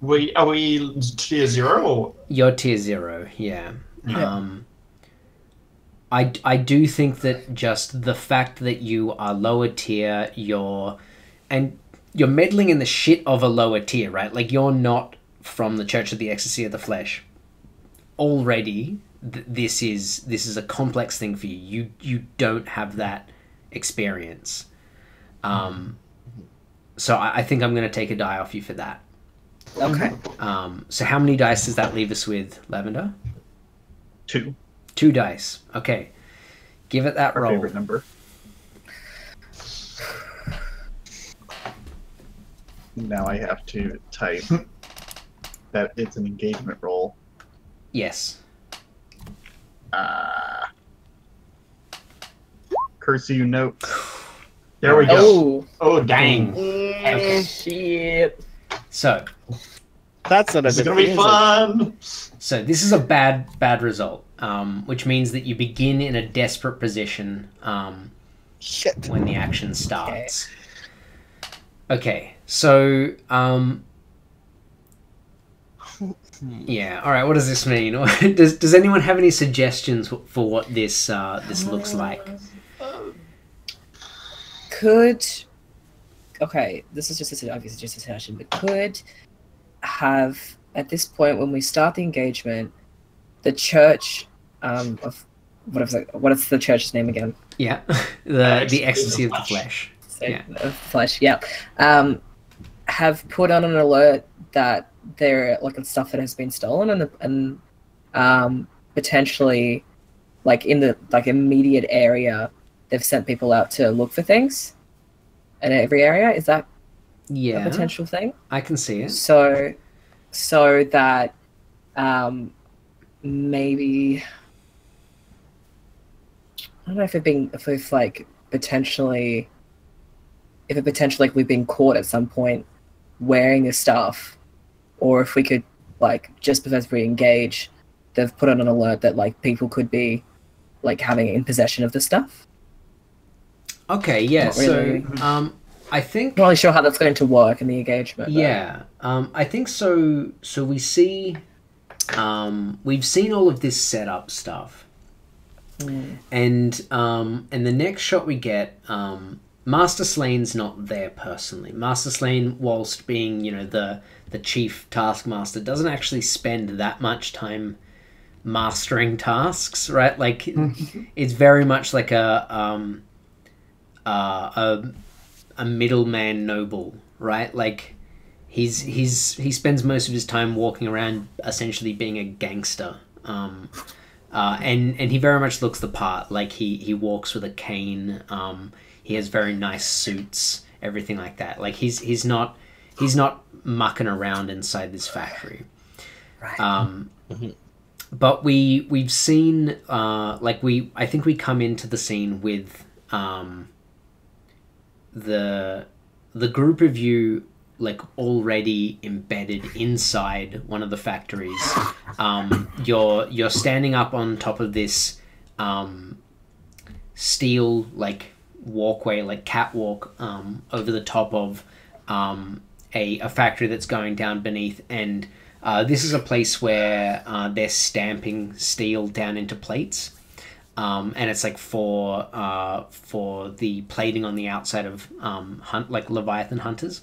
we tier 0? Or? You're tier 0, yeah. I do think that just the fact that you are lower tier, you're meddling in the shit of a lower tier, right? Like you're not from the Church of the Ecstasy of the Flesh. Already, this is a complex thing for you. You don't have that experience. So I think I'm going to take a die off you for that. Okay. So how many dice does that leave us with, Lavender? 2. 2 dice. Okay. Give it that Our roll. favorite number. Now I have to type that it's an engagement roll. Yes. Curse you note. There we go. Oh dang. Shit. So That's not a This is good gonna be thing, fun. So this is a bad result, which means that you begin in a desperate position Shit. when the action starts. Okay, so yeah, all right. What does this mean? Does anyone have any suggestions for what this looks like? This is just obviously just a suggestion, but could have at this point when we start the engagement, the church of what is the church's name again? Yeah, the ecstasy of the flesh. So, flesh, yeah. Have put on an alert that there like stuff that has been stolen and potentially like in the like immediate area they've sent people out to look for things in every area. Is that a potential thing? I can see it. So that maybe I don't know if we've been caught at some point wearing this stuff, or if we could like just because we engage, they've put on an alert that like people could be like having in possession of the stuff. Okay, yeah. Really. So I think not really sure how that's going to work in the engagement. Yeah, I think so. So we see, we've seen all of this setup stuff, and the next shot we get, Master Slane's not there personally. Master Slane, whilst being the chief taskmaster, doesn't actually spend that much time mastering tasks, right? Like it's very much like a middleman noble, right? Like he spends most of his time walking around essentially being a gangster, and he very much looks the part. Like he walks with a cane, he has very nice suits, everything like that. Like he's not mucking around inside this factory, Right. but we've seen I think we come into the scene with the group of you like already embedded inside one of the factories. You're standing up on top of this steel like walkway, like catwalk, over the top of a factory that's going down beneath, and this is a place where they're stamping steel down into plates, and it's like for the plating on the outside of like Leviathan hunters.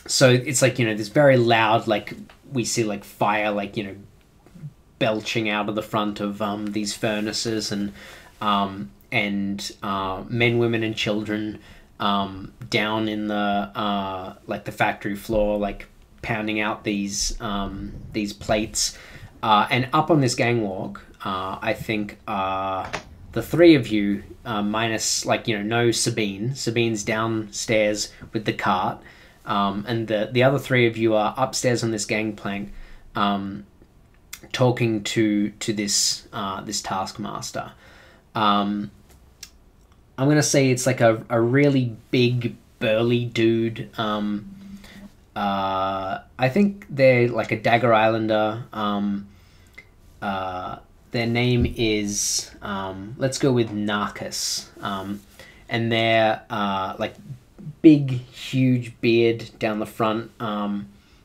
So it's like, you know, this very loud, like we see like fire, like, you know, belching out of the front of these furnaces, and men, women, and children down in the like the factory floor, like pounding out these plates, and up on this gangwalk, I think the three of you, minus, like, you know, no Sabine. Sabine's downstairs with the cart, and the other three of you are upstairs on this gangplank, talking to this taskmaster. I'm gonna say it's like a really big, burly dude. I think they're like a Dagger Islander. Their name is, let's go with Narcus. And they're like big, huge beard down the front.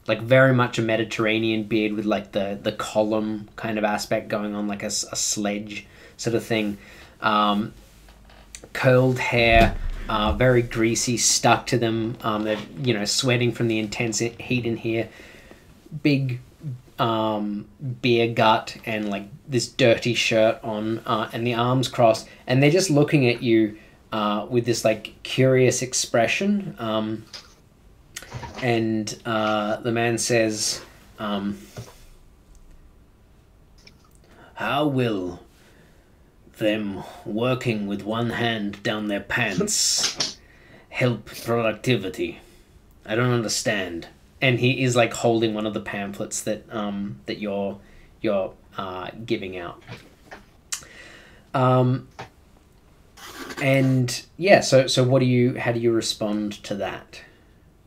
Like very much a Mediterranean beard with like the column kind of aspect going on, like a sledge sort of thing. Curled hair, very greasy, stuck to them. They're, you know, sweating from the intense heat in here. Big beer gut and like this dirty shirt on, and the arms crossed, and they're just looking at you with this like curious expression. And the man says, how will them working with one hand down their pants help productivity? I don't understand. And he is like holding one of the pamphlets that that you're giving out. And yeah, so how do you respond to that?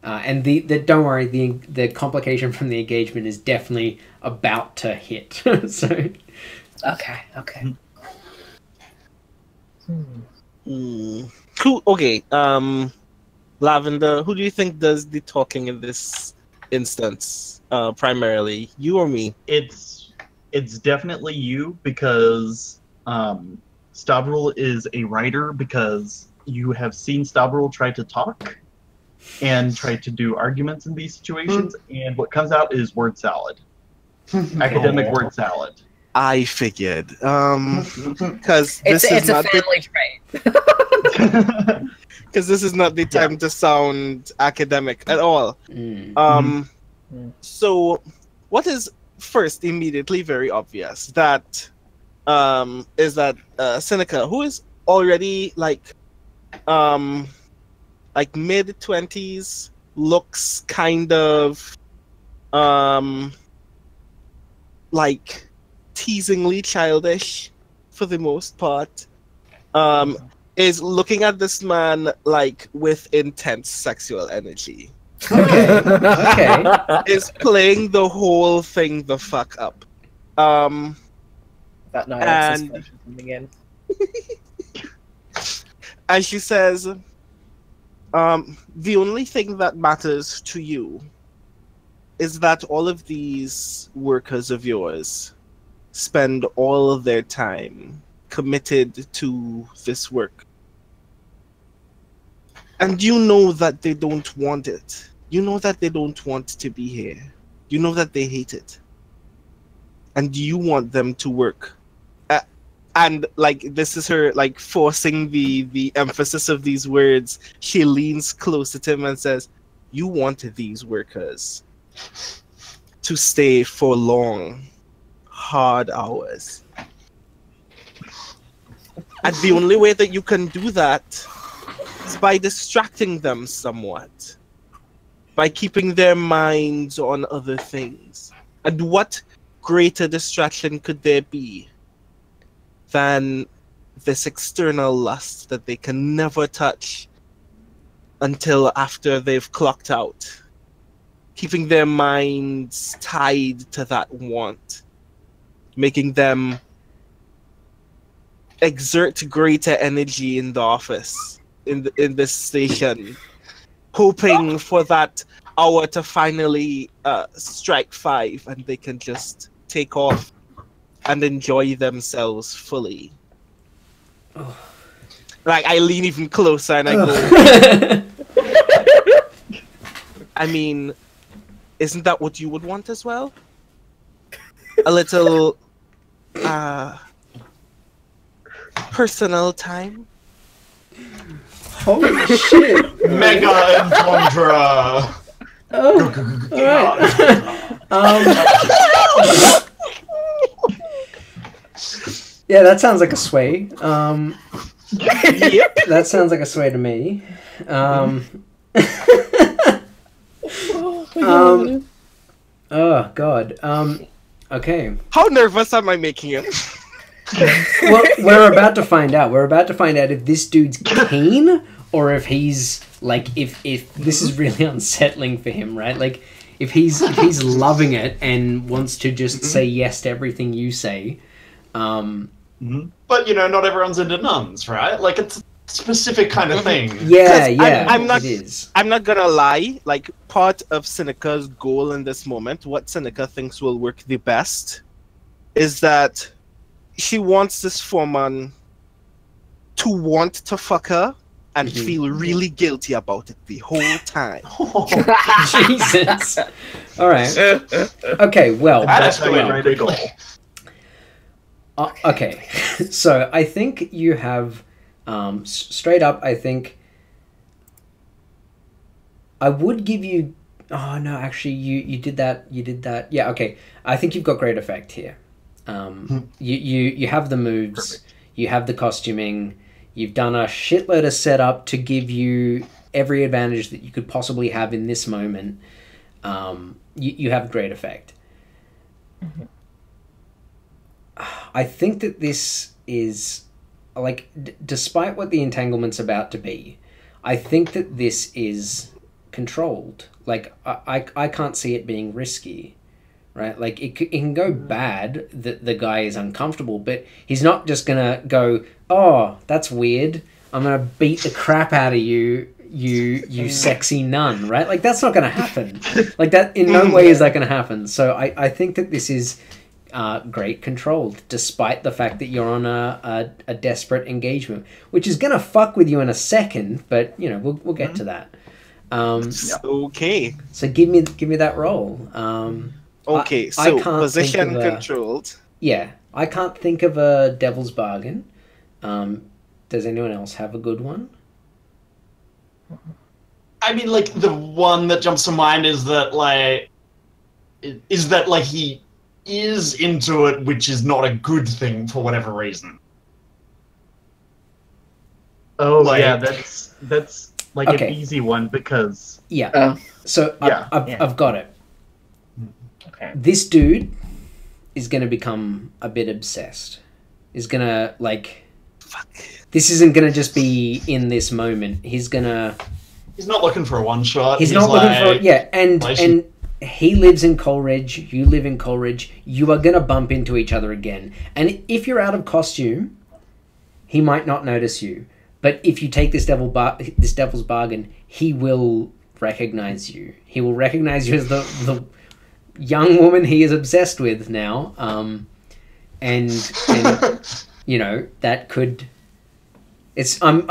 And the don't worry, the complication from the engagement is definitely about to hit. So Okay. Okay. Lavender, who do you think does the talking in this instance? Primarily, you or me? It's definitely you, because Stavril is a writer, because you have seen Stavril try to talk and try to do arguments in these situations, and what comes out is word salad. Academic word salad. I figured. Because It's a family trait. Because this is not the time to sound academic at all. So, what is first immediately very obvious that is that Seneca, who is already like mid-20s, looks kind of like teasingly childish for the most part, is looking at this man like with intense sexual energy. okay. Is playing the whole thing the fuck up. That night and coming in. And she says, the only thing that matters to you is that all of these workers of yours spend all of their time committed to this work. And you know that they don't want it. You know that they don't want to be here. You know that they hate it. And you want them to work. And like, this is her like forcing the emphasis of these words. She leans closer to him and says, you want these workers to stay for long, hard hours. And the only way that you can do that is by distracting them somewhat, by keeping their minds on other things. And what greater distraction could there be than this external lust that they can never touch until after they've clocked out? Keeping their minds tied to that want, making them exert greater energy in the office, in this station, hoping for that hour to finally strike 5 and they can just take off and enjoy themselves fully. Oh. Like, I lean even closer and I go, I mean, isn't that what you would want as well? A little personal time? Holy shit! Mega entendre. Oh, alright. Yeah, that sounds like a sway. Yep. That sounds like a sway to me. Oh god. Okay. How nervous am I making him? Well, we're about to find out. We're about to find out if this dude's keen or if he's like if this is really unsettling for him, right? Like if he's loving it and wants to just say yes to everything you say. But not everyone's into nuns, right? Like it's a specific kind of thing. Yeah, I'm it is. I'm not gonna lie. Like, part of Seneca's goal in this moment, what Seneca thinks will work the best, is that she wants this foreman to want to fuck her and feel really guilty about it the whole time. Jesus. All right. Okay. Well. That escalated Right to quickly. Okay. So I think you have straight up. I think I would give you. Oh no! Actually, you did that. You did that. Yeah. Okay. I think you've got great effect here. You have the moves. Perfect. You have the costuming. You've done a shitload of setup to give you every advantage that you could possibly have in this moment. You have great effect. I think that this is, like, despite what the entanglement's about to be, I think that this is controlled. Like, I can't see it being risky. Right, like it can go bad that the guy is uncomfortable, but he's not just gonna go, "Oh, that's weird. I'm gonna beat the crap out of you sexy nun." Right, like that's not gonna happen. Like that in no way is that gonna happen. So I think that this is great controlled, despite the fact that you're on a desperate engagement, which is gonna fuck with you in a second. But we'll get to that. Okay. So give me that roll. Okay, I so can't position think of controlled. Yeah, I can't think of a devil's bargain. Does anyone else have a good one? I mean, like the one that jumps to mind is that he is into it, which is not a good thing for whatever reason. Oh yeah, that's like Okay. an easy one because Yeah. So Yeah. I've got it. Okay. This dude is going to become a bit obsessed. Is going to, like... Fuck. This isn't going to just be in this moment. He's going to... He's not looking for a one-shot. He's not looking for... like, Yeah, and he lives in Coleridge. You live in Coleridge. You are going to bump into each other again. And if you're out of costume, he might not notice you. But if you take this devil's bargain, he will recognize you. He will recognize you as the young woman he is obsessed with now, and that could. It's I'm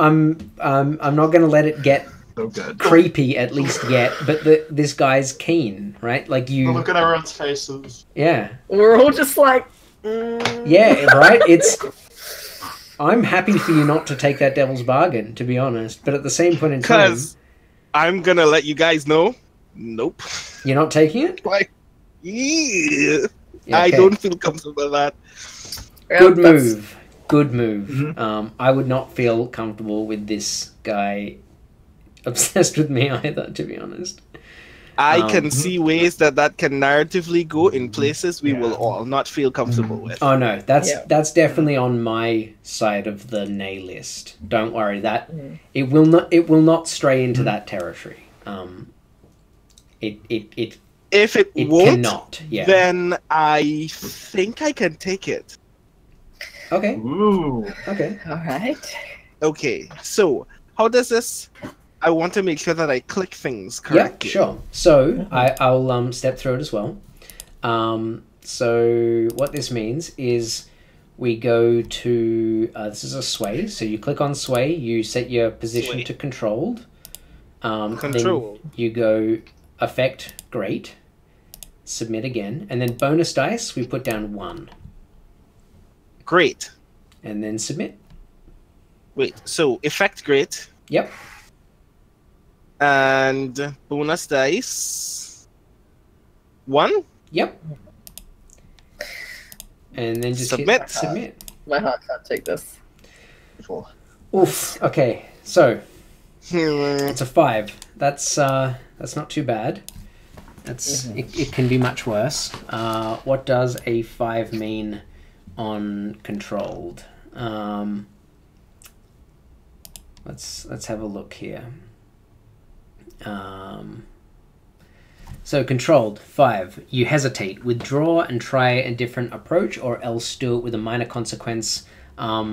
not going to let it get so good. creepy at least yet, but this guy's keen, right? Like you. Look at everyone's faces. Yeah. We're all just like. Yeah. Right. It's. I'm happy for you not to take that devil's bargain, to be honest. But at the same point in time, Because I'm gonna let you guys know. Nope. you're not taking it. Like, yeah. Yeah, I okay. don't feel comfortable with that. Good move. Good move. Mhm. I would not feel comfortable with this guy obsessed with me either, to be honest. I can see ways that can narratively go in places we Yeah. will all not feel comfortable with. Oh no, that's Yeah. that's definitely on my side of the nay list. Don't worry, that it will not stray into that territory. It If it it won't, cannot. Yeah. then I think I can take it. Okay. Ooh. Okay. All right. Okay, so how does this I want to make sure that I click things Yeah, correctly. sure. So I'll step through it as well. So what this means is we go to this is a sway. So you click on sway. You set your position Sway. to controlled. Control. Then you go effect great. Submit again, and then bonus dice. We put down 1, Great. and then submit. Wait. So effect great Yep. and bonus dice 1. Yep. And then just Submit. hit submit. My heart can't take this. Oof. Okay. So Hmm. it's a 5. That's not too bad. That's it can be much worse. What does a 5 mean on controlled? Let's have a look here. So controlled 5. You hesitate, withdraw, and try a different approach, or else do it with a minor consequence. A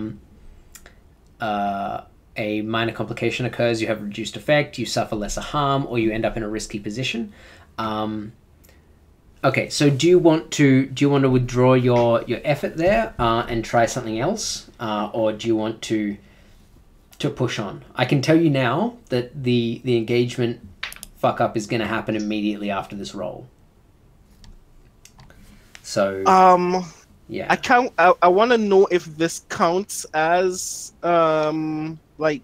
minor complication occurs. You have reduced effect. You suffer lesser harm, or you end up in a risky position. Okay, so do you want to withdraw your effort there and try something else, or do you want to push on? I can tell you now that the engagement fuck up is going to happen immediately after this roll. So yeah, I want to know if this counts as like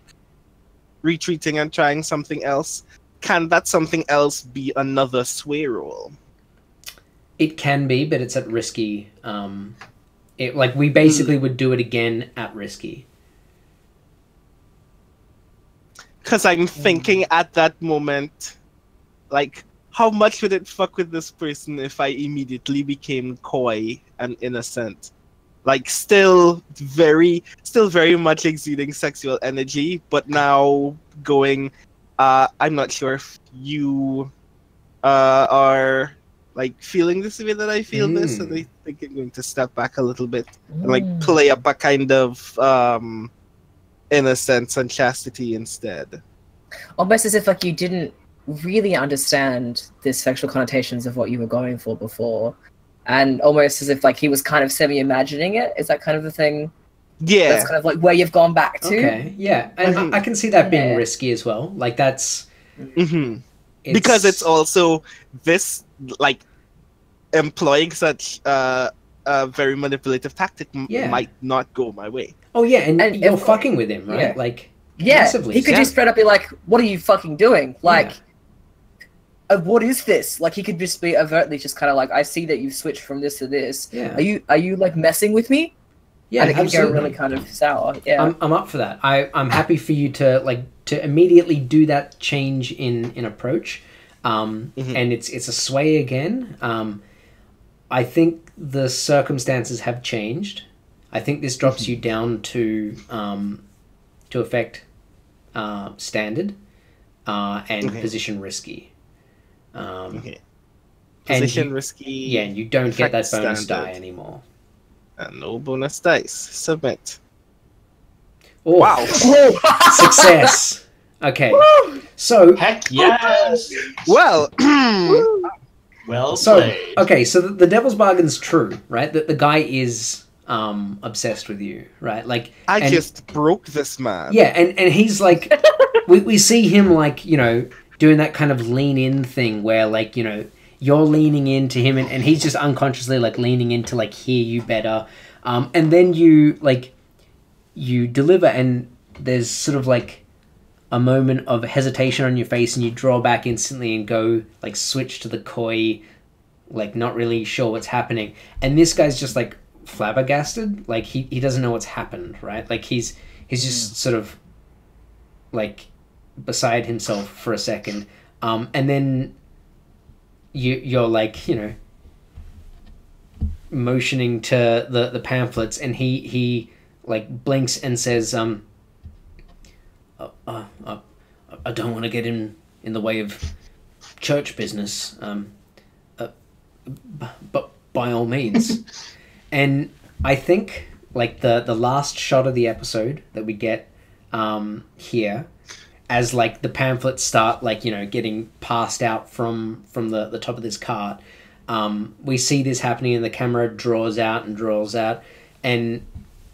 retreating and trying something else. Can that something else be another sway roll? it can be, but it's at risky. We basically would do it again at risky. Because I'm thinking at that moment, like, how much would it fuck with this person if I immediately became coy and innocent? Like, still very much exuding sexual energy, but now going, I'm not sure if you are, like, feeling this way that I feel this, and I think I'm going to step back a little bit and, like, play up a kind of innocence and chastity instead. Almost as if, like, you didn't really understand the sexual connotations of what you were going for before, and almost as if, like, he was kind of semi-imagining it. Is that kind of the thing? Yeah, That's kind of like where you've gone back to. Okay, yeah, and I can see that being risky as well. Like, that's because it's also this, like, employing such a very manipulative tactic might not go my way. Oh yeah, and you're fucking with him, right? Yeah. Like, Yeah, massively. he could just straight up be like, "What are you fucking doing? Like, what is this?" Like, he could just be overtly just kind of like, "I see that you've switched from this to this. Yeah. Are you like messing with me?" Yeah, and it can absolutely. go really kind of sour. Yeah, I'm up for that. I'm happy for you to immediately do that change in approach, and it's a sway again. I think the circumstances have changed. I think this drops you down to affect standard and position risky. Position risky. Yeah, and you don't get that bonus standard. die anymore. And no bonus dice. Submit. Oh, Wow. Success. Okay. So Heck yes! Well, Well So played. okay, so the devil's bargain's true, right? That the guy is obsessed with you, right? Like I and- just broke this man. yeah, and he's like, we see him like doing that kind of lean in thing where like you're leaning into him and he's just unconsciously like leaning in to like hear you better, and then you deliver and there's sort of like a moment of hesitation on your face and you draw back instantly and go like switch to the coy, like not really sure what's happening, and this guy's just like flabbergasted, like he doesn't know what's happened, right? Like he's just sort of like beside himself for a second, and then you're like motioning to the pamphlets, and he like blinks and says I don't want to get in the way of church business, but by all means. And I think like the last shot of the episode that we get here as like the pamphlets start like, you know, getting passed out from the top of this cart, we see this happening and the camera draws out, and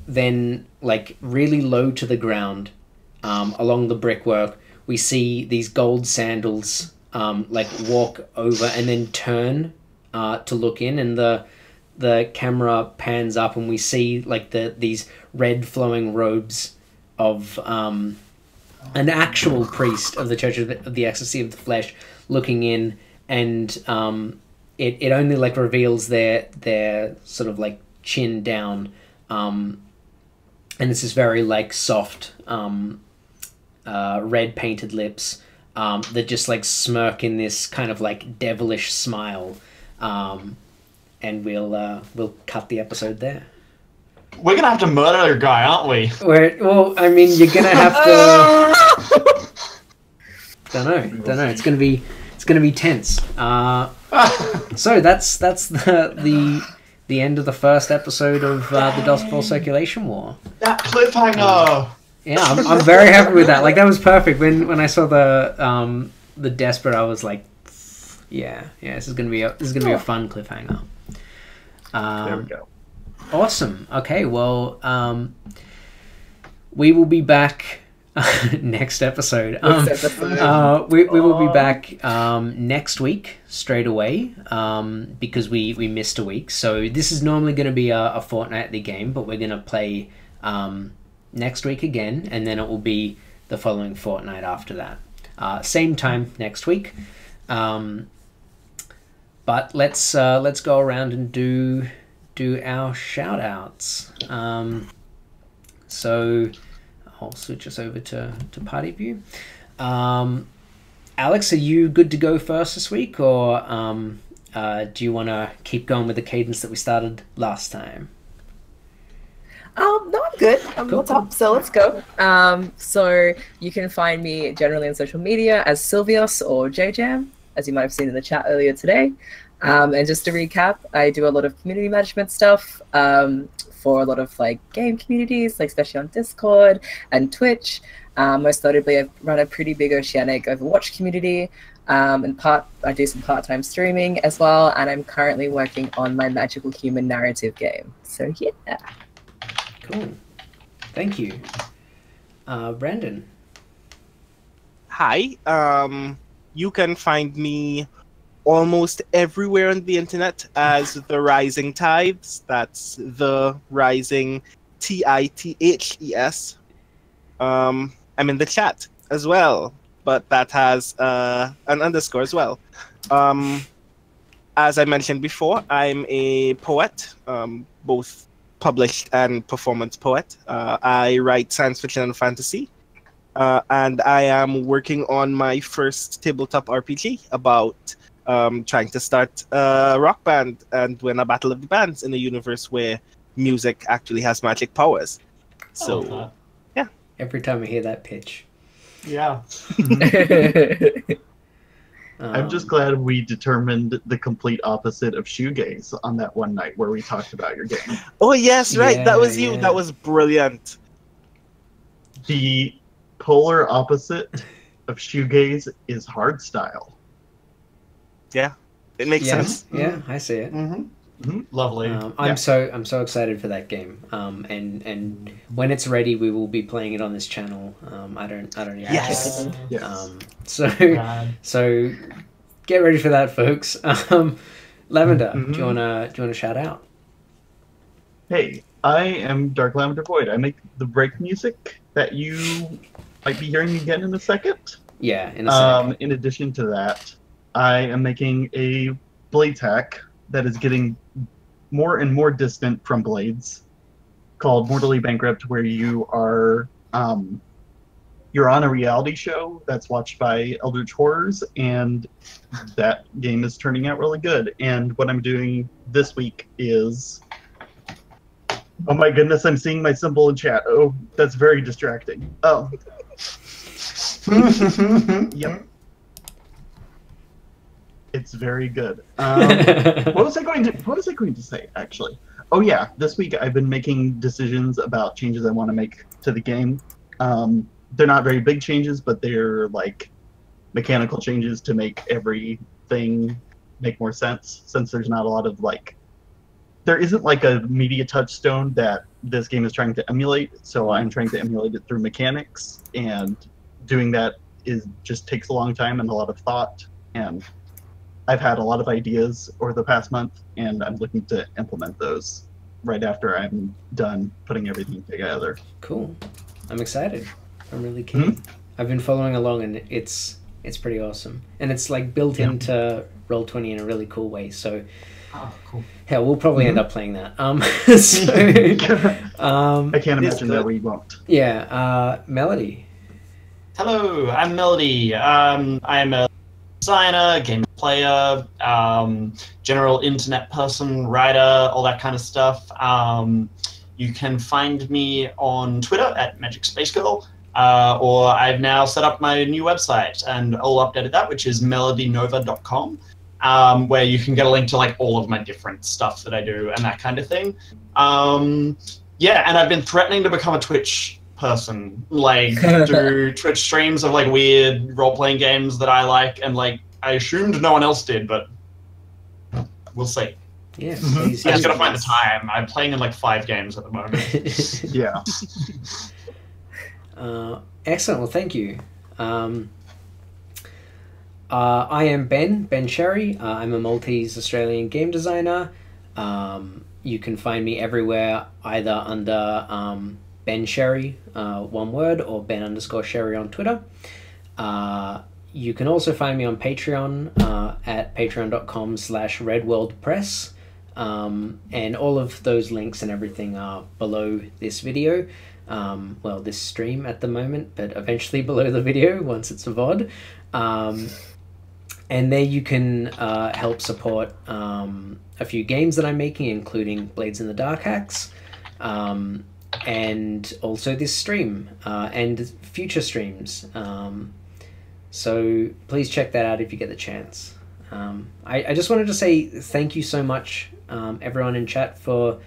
then like really low to the ground, along the brickwork, we see these gold sandals like walk over and then turn to look in, and the camera pans up and we see like these red flowing robes of an actual priest of the Church of the Ecstasy of the Flesh looking in, and it only like reveals their sort of like chin down, and it's this very like soft red painted lips that just like smirk in this kind of like devilish smile, and we'll cut the episode there. We're gonna have to murder a guy, aren't we? Well, I mean, you're gonna have to. Don't know. It's gonna be tense. So that's the end of the first episode of the Doskvol Circulation War. That cliffhanger. Yeah, I'm very happy with that. Like that was perfect. When I saw the Desperate, I was like, yeah, this is gonna be a fun cliffhanger. There we go. Awesome. Okay, well, we will be back next episode. We will be back next week straight away, because we missed a week. So this is normally going to be a fortnightly game, but we're going to play next week again, and then it will be the following fortnight after that. Same time next week. But let's go around and do our shout outs. So I'll switch us over to party view. Alex, are you good to go first this week, or do you want to keep going with the cadence that we started last time? No, I'm good. I'm Cool. on top, so let's go. So you can find me generally on social media as Sylvios or JJam, as you might have seen in the chat earlier today. And just to recap, I do a lot of community management stuff for a lot of like game communities, like especially on Discord and Twitch. Most notably, I run a pretty big oceanic Overwatch community. And I do some part-time streaming as well, and I'm currently working on my Magical Human narrative game. So yeah. Cool. Thank you. Brandon. Hi. You can find me almost everywhere on the internet as The Rising Tides. That's The Rising TITHES. I'm in the chat as well, but that has an underscore as well. As I mentioned before, I'm a poet, both published and performance poet. I write science fiction and fantasy. And I am working on my first tabletop RPG about trying to start a rock band and win a battle of the bands in a universe where music actually has magic powers. So, yeah. Every time I hear that pitch. Yeah. I'm just glad we determined the complete opposite of shoegaze on that one night where we talked about your game. Oh, yes, right. Yeah, that was you. yeah. That was brilliant. The polar opposite of shoegaze is hardstyle. Yeah, it makes sense. Yeah, I see it. Lovely. I'm so excited for that game. And when it's ready, we will be playing it on this channel. I don't even Yes. Yes. So get ready for that, folks. Lavender, do you wanna shout out? Hey, I am Dark Lavender Void. I make the break music that you might be hearing again in a second. Yeah, in a sec. In addition to that, I am making a Blades hack that is getting more and more distant from Blades, called Mortally Bankrupt, where you are you're on a reality show that's watched by Eldritch Horrors, and that game is turning out really good. And what I'm doing this week is, oh my goodness, I'm seeing my symbol in chat. Oh, that's very distracting. Oh. Yep. It's very good. What was I going to say, actually? Oh yeah, this week I've been making decisions about changes I want to make to the game. they're not very big changes, but they're like mechanical changes to make everything make more sense, since there's not a lot of like, there isn't like a media touchstone that this game is trying to emulate, so I'm trying to emulate it through mechanics, and doing that just takes a long time and a lot of thought, and I've had a lot of ideas over the past month, and I'm looking to implement those right after I'm done putting everything together. Cool. I'm excited. I'm really keen. I've been following along, and it's pretty awesome. And it's like built into Roll20 in a really cool way. So, cool. Hell, we'll probably end up playing that. I can't imagine that we won't. Yeah. Melody. Hello, I'm Melody. I'm a designer, game player, general internet person, writer, all that kind of stuff. You can find me on Twitter at Magic Space Girl, or I've now set up my new website and all updated that, which is melodynova.com, where you can get a link to like all of my different stuff that I do and that kind of thing. Yeah, and I've been threatening to become a Twitch person, like do Twitch streams of like weird role-playing games that I like, and like I assumed no one else did, but we'll see. Yeah, I just gotta find the time. I'm playing in like 5 games at the moment. Yeah. Excellent. Well, thank you. I am Ben Sherry. I'm a Maltese Australian game designer. You can find me everywhere, either under Ben Sherry, one word, or Ben_Sherry on Twitter. You can also find me on Patreon at patreon.com/redworldpress. And all of those links and everything are below this video. Well, this stream at the moment, but eventually below the video once it's a VOD. And there you can help support a few games that I'm making, including Blades in the Dark hacks, and also this stream and future streams. So please check that out if you get the chance. I just wanted to say thank you so much, everyone in chat, for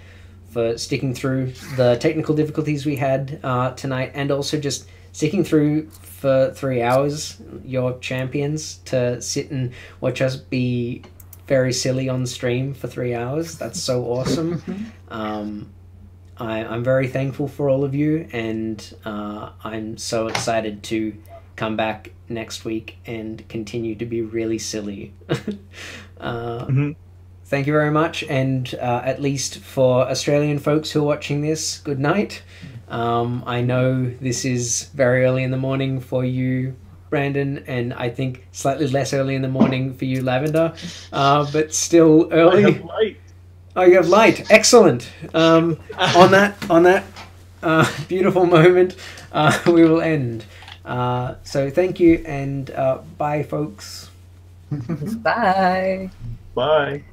sticking through the technical difficulties we had tonight, and also just sticking through for 3 hours. You're champions to sit and watch us be very silly on stream for 3 hours. That's so awesome. I'm very thankful for all of you, and I'm so excited to come back next week and continue to be really silly. Thank you very much, and at least for Australian folks who are watching this, good night. I know this is very early in the morning for you, Brandon, and I think slightly less early in the morning for you, Lavender, but still early. I have light. Oh, you have light. Excellent. On that beautiful moment, we will end. So thank you, and bye, folks. Bye. Bye.